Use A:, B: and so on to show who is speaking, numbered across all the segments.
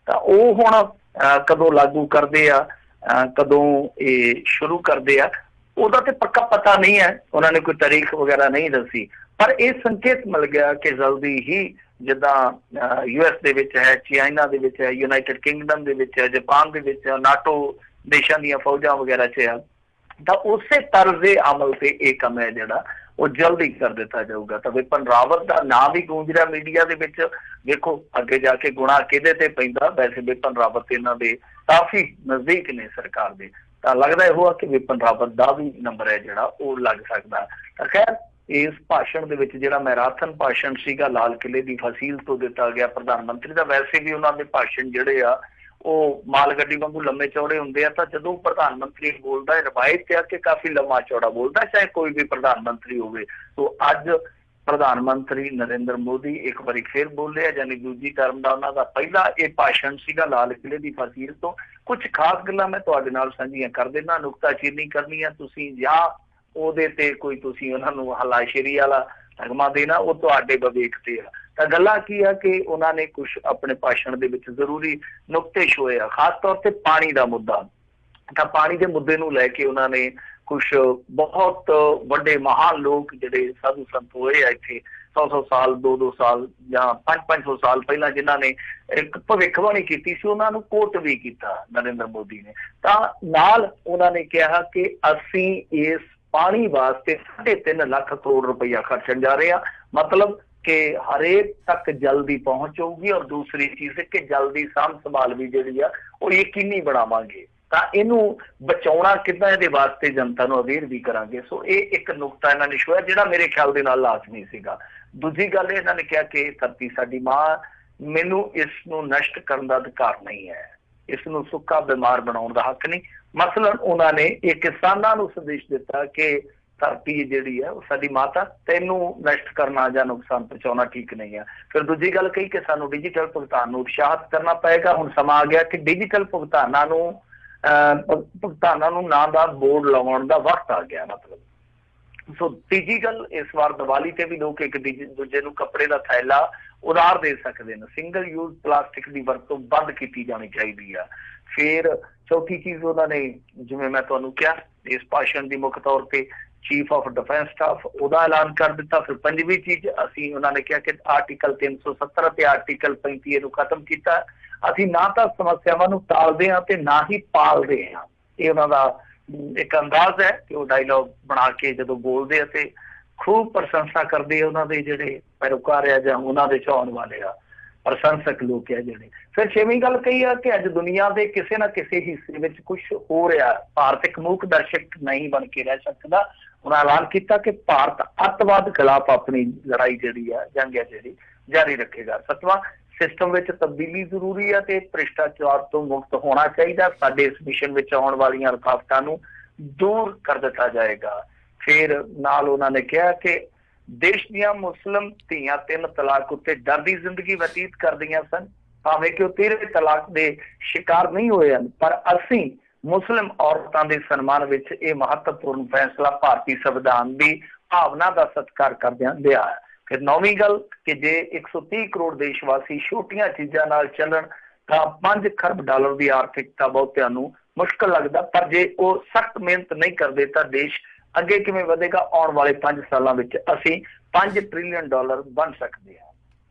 A: ਤਾਂ ਉਹ ਹੁਣ ਕਦੋਂ ਲਾਗੂ ਕਰਦੇ ਆ, ਕਦੋਂ ਇਹ ਸ਼ੁਰੂ ਕਰਦੇ ਆ, ਉਹਦਾ ਤੇ ਪੱਕਾ ਪਤਾ ਨਹੀਂ ਹੈ। ਉਹਨਾਂ ਨੇ ਕੋਈ ਤਾਰੀਖ ਵਗੈਰਾ ਨਹੀਂ ਦੱਸੀ, ਪਰ ਇਹ ਸੰਕੇਤ ਮਿਲ ਗਿਆ ਕਿ ਜਲਦੀ ਹੀ ਜਿੱਦਾਂ US ਦੇ ਵਿੱਚ ਹੈ, ਚਾਈਨਾ ਦੇ ਵਿੱਚ ਹੈ, ਯੂਨਾਈਟਿਡ ਕਿੰਗਡਮ ਦੇ ਵਿੱਚ ਹੈ, ਜਾਪਾਨ ਦੇ ਵਿੱਚ, ਨਾਟੋ ਦੇਸ਼ਾਂ ਦੀਆਂ ਫੌਜਾਂ ਵਗੈਰਾ 'ਚ ਆ, ਤਾਂ ਉਸੇ ਤਰਜ਼ੇ ਅਮਲ ਤੇ ਇਹ ਕੰਮ ਹੈ ਜਿਹੜਾ ਉਹ ਜਲਦੀ ਕਰ ਦਿੱਤਾ ਜਾਊਗਾ। ਤਾਂ ਵਿਪਨ ਰਾਵਤ ਦਾ ਨਾਂ ਵੀ ਗੂੰਜ ਰਿਹਾ ਮੀਡੀਆ ਦੇ ਵਿੱਚ। ਵੇਖੋ ਅੱਗੇ ਜਾ ਕੇ ਗੁਣਾ ਕਿਹਦੇ ਤੇ ਪੈਂਦਾ। ਵੈਸੇ ਵਿਪਨ ਰਾਵਤ ਇਹਨਾਂ ਦੇ ਕਾਫੀ ਨਜ਼ਦੀਕ ਨੇ ਸਰਕਾਰ ਦੇ, ਤਾਂ ਲੱਗਦਾ ਇਹੋ ਆ ਕਿ ਵਿਪਨ ਰਾਵਤ ਦਾ ਵੀ ਨੰਬਰ ਹੈ ਜਿਹੜਾ ਉਹ ਲੱਗ ਸਕਦਾ। ਤਾਂ ਖੈਰ ਇਸ ਭਾਸ਼ਣ ਦੇ ਵਿੱਚ ਜਿਹੜਾ ਮੈਰਾਥਨ ਭਾਸ਼ਣ ਸੀਗਾ ਲਾਲ ਕਿਲੇ ਦੀ ਫਸੀਲ ਤੋਂ ਦਿੱਤਾ ਗਿਆ ਪ੍ਰਧਾਨ ਮੰਤਰੀ ਦਾ, ਵੈਸੇ ਵੀ ਉਹਨਾਂ ਦੇ ਭਾਸ਼ਣ ਜਿਹੜੇ ਆ ਉਹ ਮਾਲ ਗੱਡੀ ਵਾਂਗੂ ਲੰਮੇ ਚੌੜੇ ਹੁੰਦੇ ਆ। ਤਾਂ ਜਦੋਂ ਪ੍ਰਧਾਨ ਮੰਤਰੀ ਬੋਲਦਾ ਹੈ, ਰਵਾਇਤ ਆ ਕਿ ਕਾਫੀ ਲੰਮਾ ਚੌੜਾ ਬੋਲਦਾ, ਚਾਹੇ ਕੋਈ ਵੀ ਪ੍ਰਧਾਨ ਮੰਤਰੀ ਹੋਵੇ। ਸੋ ਅੱਜ ਪ੍ਰਧਾਨ ਮੰਤਰੀ ਨਰਿੰਦਰ ਮੋਦੀ ਇੱਕ ਵਾਰੀ ਫਿਰ ਬੋਲੇ ਆ, ਯਾਨੀ ਦੂਜੀ ਟਰਮ ਦਾ ਉਹਨਾਂ ਦਾ ਪਹਿਲਾ ਇਹ ਭਾਸ਼ਣ ਸੀਗਾ ਲਾਲ ਕਿਲੇ ਦੀ ਫਸੀਲ ਤੋਂ। ਕੁਝ ਖਾਸ ਗੱਲਾਂ ਮੈਂ ਤੁਹਾਡੇ ਨਾਲ ਸਾਂਝੀਆਂ ਕਰ ਦੇਣਾ, ਨੁਕਤਾਚੀਨੀ ਕਰਨੀ ਆ ਤੁਸੀਂ, ਜਾਂ ਉਹਦੇ ਤੇ ਕੋਈ ਤੁਸੀਂ ਉਹਨਾਂ ਨੂੰ ਹਲਾਸ਼ੇਰੀ ਵਾਲਾ ਤਗਮਾ ਦੇਣਾ, ਉਹ ਤੁਹਾਡੇ ਵਿਵੇਕ ਤੇ ਆ। ਤਾਂ ਗੱਲਾਂ ਕੀ ਆ ਕਿ ਉਹਨਾਂ ਨੇ ਕੁਝ ਆਪਣੇ ਭਾਸ਼ਣ ਦੇ ਵਿੱਚ ਜ਼ਰੂਰੀ ਨੁਕਤੇ ਛੋਏ ਆ, ਖਾਸ ਤੌਰ ਤੇ ਪਾਣੀ ਦਾ ਮੁੱਦਾ। ਤਾਂ ਪਾਣੀ ਦੇ ਮੁੱਦੇ ਨੂੰ ਲੈ ਕੇ ਉਹਨਾਂ ਨੇ ਕੁਝ ਬਹੁਤ ਵੱਡੇ ਮਹਾਨ ਲੋਕ ਜਿਹੜੇ ਸਾਧੂ ਸੰਤ ਹੋਏ ਆ ਇੱਥੇ 100 ਸਾਲ 200 ਸਾਲ ਜਾਂ 500 ਸਾਲ ਪਹਿਲਾਂ, ਜਿਨ੍ਹਾਂ ਨੇ ਇੱਕ ਭਵਿੱਖਬਾਣੀ ਕੀਤੀ ਸੀ, ਉਹਨਾਂ ਨੂੰ ਕੋਟ ਵੀ ਕੀਤਾ ਨਰਿੰਦਰ ਮੋਦੀ ਨੇ। ਤਾਂ ਨਾਲ ਉਹਨਾਂ ਨੇ ਕਿਹਾ ਕਿ ਅਸੀਂ ਇਸ ਪਾਣੀ ਵਾਸਤੇ 3.5 ਲੱਖ ਕਰੋੜ ਰੁਪਈਆ ਖਰਚਣ ਜਾ ਰਹੇ ਹਾਂ, ਮਤਲਬ ਕਿ ਹਰੇਕ ਤੱਕ ਜਲਦੀ ਪਹੁੰਚ ਹੋਊਗੀ। ਔਰ ਦੂਸਰੀ ਚੀਜ਼ ਕਿ ਜਲਦੀ ਸਾਂਭ ਸੰਭਾਲ ਵੀ ਜਿਹੜੀ ਆ ਉਹ ਯਕੀਨੀ ਬਣਾਵਾਂਗੇ। ਤਾਂ ਇਹਨੂੰ ਬਚਾਉਣਾ ਕਿੱਦਾਂ, ਇਹਦੇ ਵਾਸਤੇ ਜਨਤਾ ਨੂੰ ਅਵੇਅਰ ਵੀ ਕਰਾਂਗੇ। ਸੋ ਇਹ ਇੱਕ ਨੁਕਤਾ ਇਹਨਾਂ ਨੇ ਛੋਇਆ ਜਿਹੜਾ ਮੇਰੇ ਖਿਆਲ ਦੇ ਨਾਲ ਲਾਜ਼ਮੀ ਸੀਗਾ। ਦੂਜੀ ਗੱਲ ਇਹਨਾਂ ਨੇ ਕਿਹਾ ਕਿ ਧਰਤੀ ਸਾਡੀ ਮਾਂ, ਮੈਨੂੰ ਇਸ ਨੂੰ ਨਸ਼ਟ ਕਰਨ ਦਾ ਅਧਿਕਾਰ ਨਹੀਂ ਹੈ, ਇਸ ਨੂੰ ਸੁੱਕਾ ਬਿਮਾਰ ਬਣਾਉਣ ਦਾ ਹੱਕ ਨਹੀਂ। ਮਸਲਨ ਉਹਨਾਂ ਨੇ ਇਹ ਕਿਸਾਨਾਂ ਨੂੰ ਸੰਦੇਸ਼ ਦਿੱਤਾ ਕਿ ਧਰਤੀ ਜਿਹੜੀ ਹੈ ਉਹ ਸਾਡੀ ਮਾਤਾ, ਤੈਨੂੰ ਨਸ਼ਟ ਕਰਨਾ ਜਾਂ ਨੁਕਸਾਨ ਪਹੁੰਚਾਉਣਾ ਠੀਕ ਨਹੀਂ ਹੈ। ਫਿਰ ਦੂਜੀ ਗੱਲ ਕਹੀ ਕਿ ਸਾਨੂੰ ਡਿਜੀਟਲ ਭੁਗਤਾਨ ਨੂੰ ਉਤਸ਼ਾਹਿਤ ਕਰਨਾ ਪਏਗਾ। ਹੁਣ ਸਮਾਂ ਆ ਗਿਆ ਕਿ ਡਿਜੀਟਲ ਭੁਗਤਾਨਾਂ ਨੂੰ ਨਾਂ ਦਾ ਬੋਰਡ ਲਗਾਉਣ ਦਾ ਵਕਤ ਆ ਗਿਆ। ਮਤਲਬ ਸੋ ਤੀਜੀ ਗੱਲ, ਇਸ ਵਾਰ ਦੀਵਾਲੀ ਤੇ ਵੀ ਲੋਕ ਇੱਕ ਦੂਜੇ ਨੂੰ ਕੱਪੜੇ ਦਾ ਥੈਲਾ ਉਧਾਰ ਦੇ ਸਕਦੇ ਨੇ। ਸਿੰਗਲ ਯੂਜ਼ ਪਲਾਸਟਿਕ ਦੀ ਵਰਤੋਂ ਬੰਦ ਕੀਤੀ ਜਾਣੀ ਚਾਹੀਦੀ ਆ। ਫਿਰ ਚੌਥੀ ਚੀਜ਼ ਉਹਨਾਂ ਨੇ, ਜਿਵੇਂ ਮੈਂ ਤੁਹਾਨੂੰ ਕਿਹਾ, ਇਸ ਭਾਸ਼ਣ ਦੀ ਮੁੱਖ ਤੌਰ ਤੇ ਚੀਫ ਆਫ ਡਿਫੈਂਸ ਸਟਾਫ ਉਹਦਾ ਐਲਾਨ ਕਰ ਦਿੱਤਾ। ਫਿਰ ਪੰਜਵੀਂ ਚੀਜ਼, ਅਸੀਂ ਉਹਨਾਂ ਨੇ ਕਿਹਾ ਕਿ ਆਰਟੀਕਲ 370 ਅਤੇ ਆਰਟੀਕਲ 35 ਨੂੰ ਖਤਮ ਕੀਤਾ। ਅਸੀਂ ਨਾ ਤਾਂ ਸਮੱਸਿਆਵਾਂ ਨੂੰ ਟਾਲਦੇ ਹਾਂ ਤੇ ਨਾ ਹੀ ਪਾਲਦੇ ਹਾਂ। ਇਹ ਉਹਨਾਂ ਦਾ ਇੱਕ ਅੰਦਾਜ਼ ਹੈ ਕਿ ਉਹ ਡਾਇਲੌਗ ਬਣਾ ਕੇ ਜਦੋਂ ਬੋਲਦੇ ਆ ਤੇ ਖੂਬ ਪ੍ਰਸ਼ੰਸਾ ਕਰਦੇ ਆ ਉਹਨਾਂ ਦੇ ਜਿਹੜੇ ਪੈਰੋਕਾਰ ਆ ਜਾਂ ਉਹਨਾਂ ਦੇ ਚਾਹਣ ਵਾਲੇ ਆ, ਪ੍ਰਸ਼ੰਸਕ ਲੋਕ ਆ ਜਿਹੜੇ। ਫਿਰ ਛੇਵੀਂ ਗੱਲ ਕਹੀ ਆ ਕਿ ਅੱਜ ਦੁਨੀਆ ਦੇ ਕਿਸੇ ਨਾ ਕਿਸੇ ਹਿੱਸੇ ਵਿੱਚ ਕੁਝ ਹੋ ਰਿਹਾ, ਭਾਰਤ ਇੱਕ ਮੂਕ ਦਰਸ਼ਕ ਨਹੀਂ ਬਣ ਕੇ ਰਹਿ ਸਕਦਾ। ਉਹਨਾਂ ਐਲਾਨ ਕੀਤਾ ਕਿ ਭਾਰਤ ਅੱਤਵਾਦ ਖਿਲਾਫ ਆਪਣੀ ਲੜਾਈ ਜਿਹੜੀ ਆ, ਜੰਗ ਹੈ ਜਿਹੜੀ, ਜਾਰੀ ਰੱਖੇਗਾ। ਸੱਤਵਾਂ, ਸਿਸਟਮ ਵਿੱਚ ਤਬਦੀਲੀ ਜ਼ਰੂਰੀ ਹੈ ਤੇ ਭ੍ਰਿਸ਼ਟਾਚਾਰ ਤੋਂ ਮੁਕਤ ਹੋਣਾ ਚਾਹੀਦਾ। ਸਾਡੇ ਇਸ ਮਿਸ਼ਨ ਵਿੱਚ ਆਉਣ ਵਾਲੀਆਂ ਰੁਕਾਵਟਾਂ ਨੂੰ ਦੂਰ ਕਰ ਦਿੱਤਾ ਜਾਏਗਾ। ਫਿਰ ਨਾਲ ਉਹਨਾਂ ਨੇ ਕਿਹਾ ਕਿ ਦੇਸ਼ ਦੀਆਂ ਮੁਸਲਿਮ ਧੀਆਂ 3 ਤਲਾਕ ਉੱਤੇ ਡਰਦੀ ਜ਼ਿੰਦਗੀ ਬਤੀਤ ਕਰਦੀਆਂ ਸਨ, ਭਾਵੇਂ ਕਿ ਉਹ 13ਵੇਂ ਤਲਾਕ ਦੇ ਸ਼ਿਕਾਰ ਨਹੀਂ ਹੋਏ ਹਨ, ਪਰ ਅਸੀਂ ਮੁਸਲਿਮ ਔਰਤਾਂ ਦੇ ਸਨਮਾਨ ਵਿੱਚ ਇਹ ਮਹੱਤਵਪੂਰਨ ਫੈਸਲਾ ਭਾਰਤੀ ਸੰਵਿਧਾਨ ਦੀ ਭਾਵਨਾ ਦਾ ਸਤਿਕਾਰ ਕਰਦਿਆਂ ਲਿਆ ਹੈ। ਫਿਰ 9ਵੀਂ ਗੱਲ ਕਿ ਜੇ 130 ਕਰੋੜ ਦੇਸ਼ ਵਾਸੀ ਛੋਟੀਆਂ ਚੀਜ਼ਾਂ ਨਾਲ ਚੱਲਣ ਤਾਂ 5 ਖਰਬ ਡਾਲਰ ਦੀ ਆਰਥਿਕਤਾ ਬਹੁਤਿਆਂ ਨੂੰ ਮੁਸ਼ਕਲ ਲੱਗਦਾ, ਪਰ ਜੇ ਉਹ ਸਖਤ ਮਿਹਨਤ ਨਹੀਂ ਕਰਦੇ ਤਾਂ ਦੇਸ਼ ਅੱਗੇ ਕਿਵੇਂ ਵਧੇਗਾ। ਆਉਣ ਵਾਲੇ 5 ਸਾਲਾਂ ਵਿੱਚ ਅਸੀਂ 5 ਟ੍ਰਿਲੀਅਨ ਡਾਲਰ ਬਣ ਸਕਦੇ ਹਾਂ।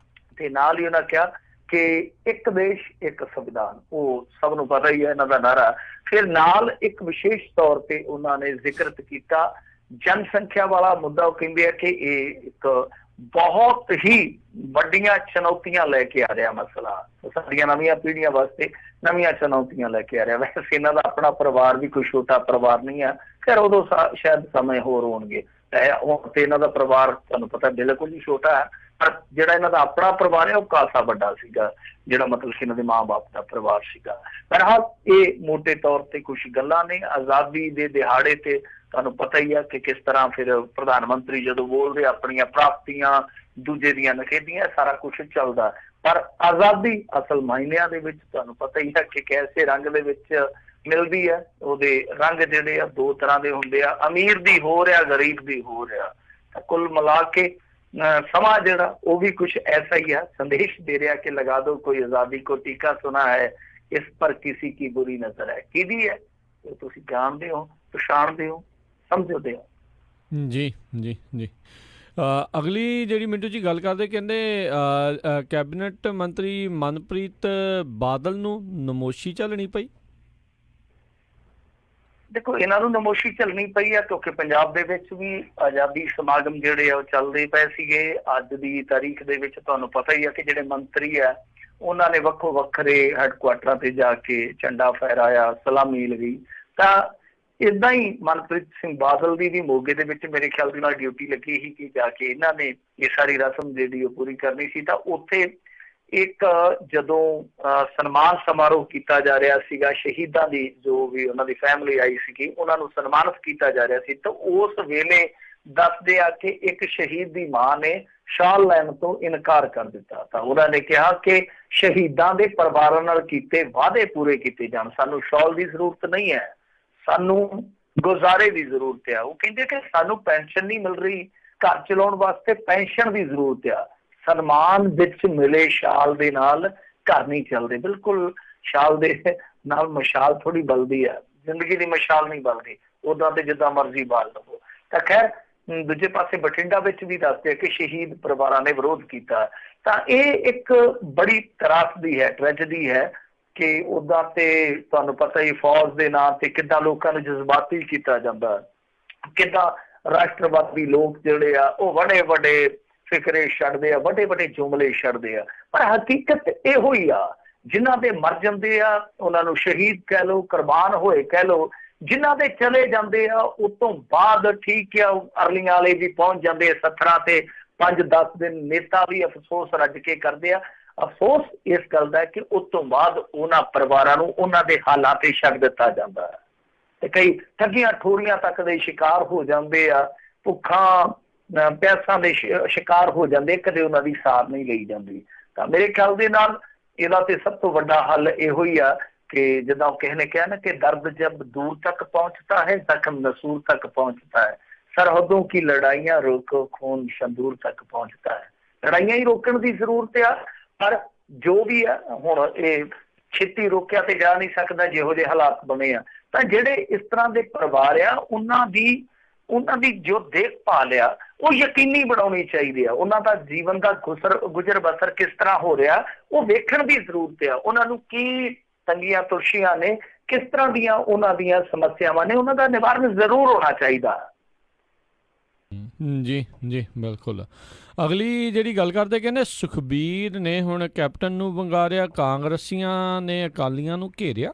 A: ਤੇ ਨਾਲ ਹੀ ਉਹਨਾਂ ਕਿਹਾ ਕਿ ਇੱਕ ਦੇਸ਼ ਇੱਕ ਸੰਵਿਧਾਨ, ਉਹ ਸਭ ਨੂੰ ਪਤਾ ਹੀ ਹੈ ਇਹਨਾਂ ਦਾ ਨਾਰਾ। ਫਿਰ ਨਾਲ ਇੱਕ ਵਿਸ਼ੇਸ਼ ਤੌਰ ਤੇ ਉਹਨਾਂ ਨੇ ਜ਼ਿਕਰਤ ਕੀਤਾ ਜਨਸੰਖਿਆ ਵਾਲਾ ਮੁੱਦਾ। ਉਹ ਕਹਿੰਦੇ ਆ ਕਿ ਇਹ ਇੱਕ ਬਹੁਤ ਹੀ ਵੱਡੀਆਂ ਚੁਣੌਤੀਆਂ ਲੈ ਕੇ ਆ ਰਿਹਾ ਮਸਲਾ, ਸਾਡੀਆਂ ਨਵੀਆਂ ਪੀੜ੍ਹੀਆਂ ਵਾਸਤੇ ਨਵੀਆਂ ਚੁਣੌਤੀਆਂ ਲੈ ਕੇ ਆ ਰਿਹਾ। ਵੈਸੇ ਇਹਨਾਂ ਦਾ ਆਪਣਾ ਪਰਿਵਾਰ ਵੀ ਕੋਈ ਛੋਟਾ ਪਰਿਵਾਰ ਨਹੀਂ ਆ, ਫਿਰ ਉਦੋਂ ਸ਼ਾਇਦ ਸਮੇਂ ਹੋਰ ਹੋਣਗੇ। ਹੁਣ ਤੇ ਇਹਨਾਂ ਦਾ ਪਰਿਵਾਰ ਤੁਹਾਨੂੰ ਪਤਾ ਬਿਲਕੁਲ ਹੀ ਛੋਟਾ ਹੈ, ਪਰ ਜਿਹੜਾ ਇਹਨਾਂ ਦਾ ਆਪਣਾ ਪਰਿਵਾਰ ਹੈ ਉਹ ਕਾਫਾ ਵੱਡਾ ਸੀਗਾ, ਜਿਹੜਾ ਮਤਲਬ ਕਿ ਇਹਨਾਂ ਦੇ ਮਾਂ-ਬਾਪ ਦਾ ਪਰਿਵਾਰ ਸੀਗਾ। ਬਹਰਹਾਲ ਇਹ ਮੋਟੇ ਤੌਰ ਤੇ ਕੁਛ ਗੱਲਾਂ ਨੇ। ਆਜ਼ਾਦੀ ਦੇ ਦਿਹਾੜੇ ਤੇ ਤੁਹਾਨੂੰ ਪਤਾ ਹੀ ਆ ਕਿ ਕਿਸ ਤਰ੍ਹਾਂ ਫਿਰ ਪ੍ਰਧਾਨ ਮੰਤਰੀ ਜਦੋਂ ਬੋਲਦੇ ਆਪਣੀਆਂ ਪ੍ਰਾਪਤੀਆਂ, ਦੂਜੇ ਦੀਆਂ ਨਖੇਧੀਆਂ, ਸਾਰਾ ਕੁਛ ਚੱਲਦਾ। ਪਰ ਆਜ਼ਾਦੀ ਅਸਲ ਮਾਇਨਿਆਂ ਦੇ ਵਿੱਚ ਤੁਹਾਨੂੰ ਪਤਾ ਹੀ ਹੈ ਕਿ ਕੈਸੇ ਰੰਗ ਦੇ ਵਿੱਚ ਮਿਲਦੀ ਹੈ। ਉਹਦੇ ਰੰਗ ਜਿਹੜੇ ਆ 2 ਤਰ੍ਹਾਂ ਦੇ ਹੁੰਦੇ ਆ, ਅਮੀਰ ਦੀ ਹੋ ਰਿਹਾ, ਗਰੀਬ ਦੀ ਹੋ ਰਿਹਾ। ਤਾਂ ਕੁੱਲ ਮਿਲਾ ਕੇ ਸਮਾਂ ਜਿਹੜਾ ਉਹ ਵੀ ਕੁਝ ਐਸਾ ਹੀ ਹੈ, ਸੰਦੇਸ਼ ਦੇ ਰਿਹਾ ਕਿ ਲਗਾ ਦੋ ਕੋਈ ਆਜ਼ਾਦੀ ਕੋ ਟੀਕਾ ਸੁਨਾ ਹੈ, ਇਸ ਪਰ ਕਿਸੇ ਕੀ ਬੁਰੀ ਨਜ਼ਰ ਹੈ। ਕਿਹਦੀ ਹੈ ਉਹ ਤੁਸੀਂ ਜਾਣਦੇ ਹੋ, ਪਛਾਣਦੇ ਹੋ, ਸਮਝਦੇ ਹੋ।
B: ਜੀ ਜੀ ਜੀ। ਅਗਲੀ ਜਿਹੜੀ ਮਿੰਟੂ ਜੀ ਗੱਲ ਕਰਦੇ, ਕਹਿੰਦੇ ਕੈਬਨਿਟ ਮੰਤਰੀ ਮਨਪ੍ਰੀਤ ਬਾਦਲ ਨੂੰ ਨਮੋਸ਼ੀ ਝੱਲਣੀ ਪਈ।
A: ਦੇਖੋ, ਇਹਨਾਂ ਨੂੰ ਨਮੋਸ਼ੀ ਝੱਲਣੀ ਪਈ ਆ ਕਿਉਂਕਿ ਪੰਜਾਬ ਦੇ ਵਿੱਚ ਵੀ ਆਜ਼ਾਦੀ ਸਮਾਗਮ ਜਿਹੜੇ ਆ ਉਹ ਚੱਲਦੇ ਪਏ ਸੀਗੇ। ਅੱਜ ਦੀ ਤਾਰੀਖ ਦੇ ਵਿੱਚ ਤੁਹਾਨੂੰ ਪਤਾ ਹੀ ਆ ਕਿ ਜਿਹੜੇ ਮੰਤਰੀ ਆ ਉਹਨਾਂ ਨੇ ਵੱਖੋ ਵੱਖਰੇ ਹੈਡਕੁਆਟਰਾਂ ਤੇ ਜਾ ਕੇ ਝੰਡਾ ਫਹਿਰਾਇਆ, ਸਲਾਮੀ ਲਗਾਈ। ਤਾਂ ਏਦਾਂ ਹੀ ਮਨਪ੍ਰੀਤ ਸਿੰਘ ਬਾਦਲ ਦੀ ਵੀ ਮੋਗੇ ਦੇ ਵਿੱਚ ਮੇਰੇ ਖਿਆਲ ਦੇ ਨਾਲ ਡਿਊਟੀ ਲੱਗੀ ਸੀ ਕਿ ਜਾ ਕੇ ਇਹਨਾਂ ਨੇ ਇਹ ਸਾਰੀ ਰਸਮ ਜਿਹੜੀ ਉਹ ਪੂਰੀ ਕਰਨੀ ਸੀ। ਤਾਂ ਉੱਥੇ ਇੱਕ ਜਦੋਂ ਸਨਮਾਨ ਸਮਾਰੋਹ ਕੀਤਾ ਜਾ ਰਿਹਾ ਸੀਗਾ ਸ਼ਹੀਦਾਂ ਦੀ, ਜੋ ਵੀ ਉਹਨਾਂ ਦੀ ਫੈਮਿਲੀ ਆਈ ਸੀਗੀ, ਉਹਨਾਂ ਨੂੰ ਸਨਮਾਨਿਤ ਕੀਤਾ ਜਾ ਰਿਹਾ ਸੀ। ਤਾਂ ਉਸ ਵੇਲੇ ਦੱਸਦੇ ਆ ਕਿ ਇੱਕ ਸ਼ਹੀਦ ਦੀ ਮਾਂ ਨੇ ਸ਼ਾਲ ਲੈਣ ਤੋਂ ਇਨਕਾਰ ਕਰ ਦਿੱਤਾ। ਤਾਂ ਉਹਨਾਂ ਨੇ ਕਿਹਾ ਕਿ ਸ਼ਹੀਦਾਂ ਦੇ ਪਰਿਵਾਰਾਂ ਨਾਲ ਕੀਤੇ ਵਾਅਦੇ ਪੂਰੇ ਕੀਤੇ ਜਾਣ, ਸਾਨੂੰ ਸ਼ਾਲ ਦੀ ਜ਼ਰੂਰਤ ਨਹੀਂ ਹੈ, ਸਾਨੂੰ ਗੁਜ਼ਾਰੇ ਦੀ ਜ਼ਰੂਰਤ ਆ। ਉਹ ਕਹਿੰਦੇ ਕਿ ਸਾਨੂੰ ਪੈਨਸ਼ਨ ਨਹੀਂ ਮਿਲ ਰਹੀ, ਘਰ ਚਲਾਉਣ ਵਾਸਤੇ ਪੈਨਸ਼ਨ ਦੀ ਜ਼ਰੂਰਤ ਆ, ਸਨਮਾਨ ਵਿੱਚ ਮਿਲੇ ਸ਼ਾਲ ਦੇ ਨਾਲ ਘਰ ਨਹੀਂ ਚੱਲਦੇ। ਬਿਲਕੁਲ ਸ਼ਾਲ ਦੇ ਨਾਲ ਮਸ਼ਾਲ ਥੋੜੀ ਬਲਦੀ ਆ, ਜ਼ਿੰਦਗੀ ਦੀ ਮਸ਼ਾਲ ਨਹੀਂ ਬਲਦੀ, ਉਦਾਂ ਤੇ ਜਿੱਦਾਂ ਮਰਜ਼ੀ ਬਾਲ ਲਵੋ। ਤਾਂ ਖੈਰ ਦੂਜੇ ਪਾਸੇ ਬਠਿੰਡਾ ਵਿੱਚ ਵੀ ਦੱਸਦੇ ਕਿ ਸ਼ਹੀਦ ਪਰਿਵਾਰਾਂ ਨੇ ਵਿਰੋਧ ਕੀਤਾ। ਤਾਂ ਇਹ ਇੱਕ ਬੜੀ ਤਰਾਸਦੀ ਹੈ, ਟ੍ਰੈਜਡੀ ਹੈ ਕਿ ਉਦਾਂ ਤੇ ਤੁਹਾਨੂੰ ਪਤਾ ਹੀ ਫੌਜ ਦੇ ਨਾਂ ਤੇ ਕਿੱਦਾਂ ਲੋਕਾਂ ਨੂੰ ਜਜ਼ਬਾਤੀ ਕੀਤਾ ਜਾਂਦਾ, ਕਿੱਦਾਂ ਰਾਸ਼ਟਰਵਾਦੀ ਲੋਕ ਜਿਹੜੇ ਆ ਉਹ ਵੱਡੇ ਵੱਡੇ ਫਿਕਰੇ ਛੱਡਦੇ ਆ, ਵੱਡੇ ਵੱਡੇ ਜੁਮਲੇ ਛੱਡਦੇ ਆ। ਪਰ ਹਕੀਕਤ ਇਹੋ ਹੀ ਆ, ਜਿਨ੍ਹਾਂ ਦੇ ਮਰ ਜਾਂਦੇ ਆ ਉਹਨਾਂ ਨੂੰ ਸ਼ਹੀਦ ਕਹਿ ਲਓ, ਕੁਰਬਾਨ ਹੋਏ ਕਹਿ ਲਓ, ਜਿਨ੍ਹਾਂ ਦੇ ਚਲੇ ਜਾਂਦੇ ਆ ਉਸ ਤੋਂ ਬਾਅਦ ਠੀਕ ਆ ਅਰਲੀਆਂ ਵਾਲੇ ਵੀ ਪਹੁੰਚ ਜਾਂਦੇ ਆ ਸੱਥਰਾਂ ਤੇ 5-10 ਦਿਨ, ਨੇਤਾ ਵੀ ਅਫਸੋਸ ਰੱਜ ਕੇ ਕਰਦੇ ਆ। ਅਫਸੋਸ ਇਸ ਗੱਲ ਦਾ ਕਿ ਉਸ ਤੋਂ ਬਾਅਦ ਉਹਨਾਂ ਪਰਿਵਾਰਾਂ ਨੂੰ ਉਹਨਾਂ ਦੇ ਹਾਲਾਂ ਤੇ ਛੱਡ ਦਿੱਤਾ ਜਾਂਦਾ ਹੈ ਤੇ ਕਈ ਠੱਗੀਆਂ ਠੋਰੀਆਂ ਤੱਕ ਦੇ ਸ਼ਿਕਾਰ ਹੋ ਜਾਂਦੇ ਆ, ਭੁੱਖਾਂ ਪਿਆਸਾਂ ਦੇ ਸ਼ਿਕਾਰ ਹੋ ਜਾਂਦੇ, ਕਦੇ ਉਹਨਾਂ ਦੀ ਸਾਰ ਨਹੀਂ ਲਈ ਜਾਂਦੀ। ਤਾਂ ਮੇਰੇ ਖਿਆਲ ਦੇ ਨਾਲ ਇਹਦਾ ਤੇ ਸਭ ਤੋਂ ਵੱਡਾ ਹੱਲ ਇਹੋ ਹੀ ਆ ਕਿ ਜਿੱਦਾਂ ਕਿਸੇ ਨੇ ਕਿਹਾ ਨਾ ਕਿ ਦਰਦ ਜਬ ਦੂਰ ਤੱਕ ਪਹੁੰਚਤਾ ਹੈ ਜ਼ਖਮ ਨਸੂਰ ਤੱਕ ਪਹੁੰਚਤਾ ਹੈ, ਸਰਹਦੋਂ ਕੀ ਲੜਾਈਆਂ ਰੋਕੋ ਖੂਨ ਸ਼ੰਦੂਰ ਤੱਕ ਪਹੁੰਚਤਾ ਹੈ। ਲੜਾਈਆਂ ਹੀ ਰੋਕਣ ਦੀ ਜ਼ਰੂਰਤ ਆ, ਪਰ ਜੋ ਵੀ ਆ ਹੁਣ ਇਹ ਛੇਤੀ ਰੋਕਿਆ ਤੇ ਜਾ ਨਹੀਂ ਸਕਦਾ ਜਿਹੋ ਜਿਹੇ ਹਾਲਾਤ ਬਣੇ ਆ। ਤਾਂ ਜਿਹੜੇ ਇਸ ਤਰ੍ਹਾਂ ਦੇ ਪਰਿਵਾਰ ਆ ਉਹਨਾਂ ਦੀ ਜੋ ਦੇਖਭਾਲ ਆ ਉਹ ਯਕੀਨੀ ਬਣਾਉਣੀ ਚਾਹੀਦੀ ਆ। ਉਹਨਾਂ ਦਾ ਜੀਵਨ ਦਾ ਗੁਜ਼ਰ ਬਸਰ ਕਿਸ ਤਰ੍ਹਾਂ ਹੋ ਰਿਹਾ ਉਹ ਵੇਖਣ ਦੀ ਜ਼ਰੂਰਤ ਆ। ਉਹਨਾਂ ਨੂੰ ਕੀ ਤੰਗੀਆਂ ਤੁਰਸ਼ੀਆਂ ਨੇ, ਕਿਸ ਤਰ੍ਹਾਂ ਦੀਆਂ ਉਹਨਾਂ ਦੀਆਂ ਸਮੱਸਿਆਵਾਂ ਨੇ, ਉਹਨਾਂ ਦਾ ਨਿਵਾਰਨ ਜ਼ਰੂਰ ਹੋਣਾ ਚਾਹੀਦਾ।
B: ਜੀ ਜੀ ਬਿਲਕੁਲ। ਅਗਲੀ ਜਿਹੜੀ ਗੱਲ ਕਰਦੇ, ਕਹਿੰਦੇ ਸੁਖਬੀਰ ਨੇ ਹੁਣ ਕੈਪਟਨ ਨੂੰ ਵੰਗਾਰਿਆ, ਕਾਂਗਰਸੀਆਂ ਨੇ ਅਕਾਲੀਆਂ ਨੂੰ ਘੇਰਿਆ।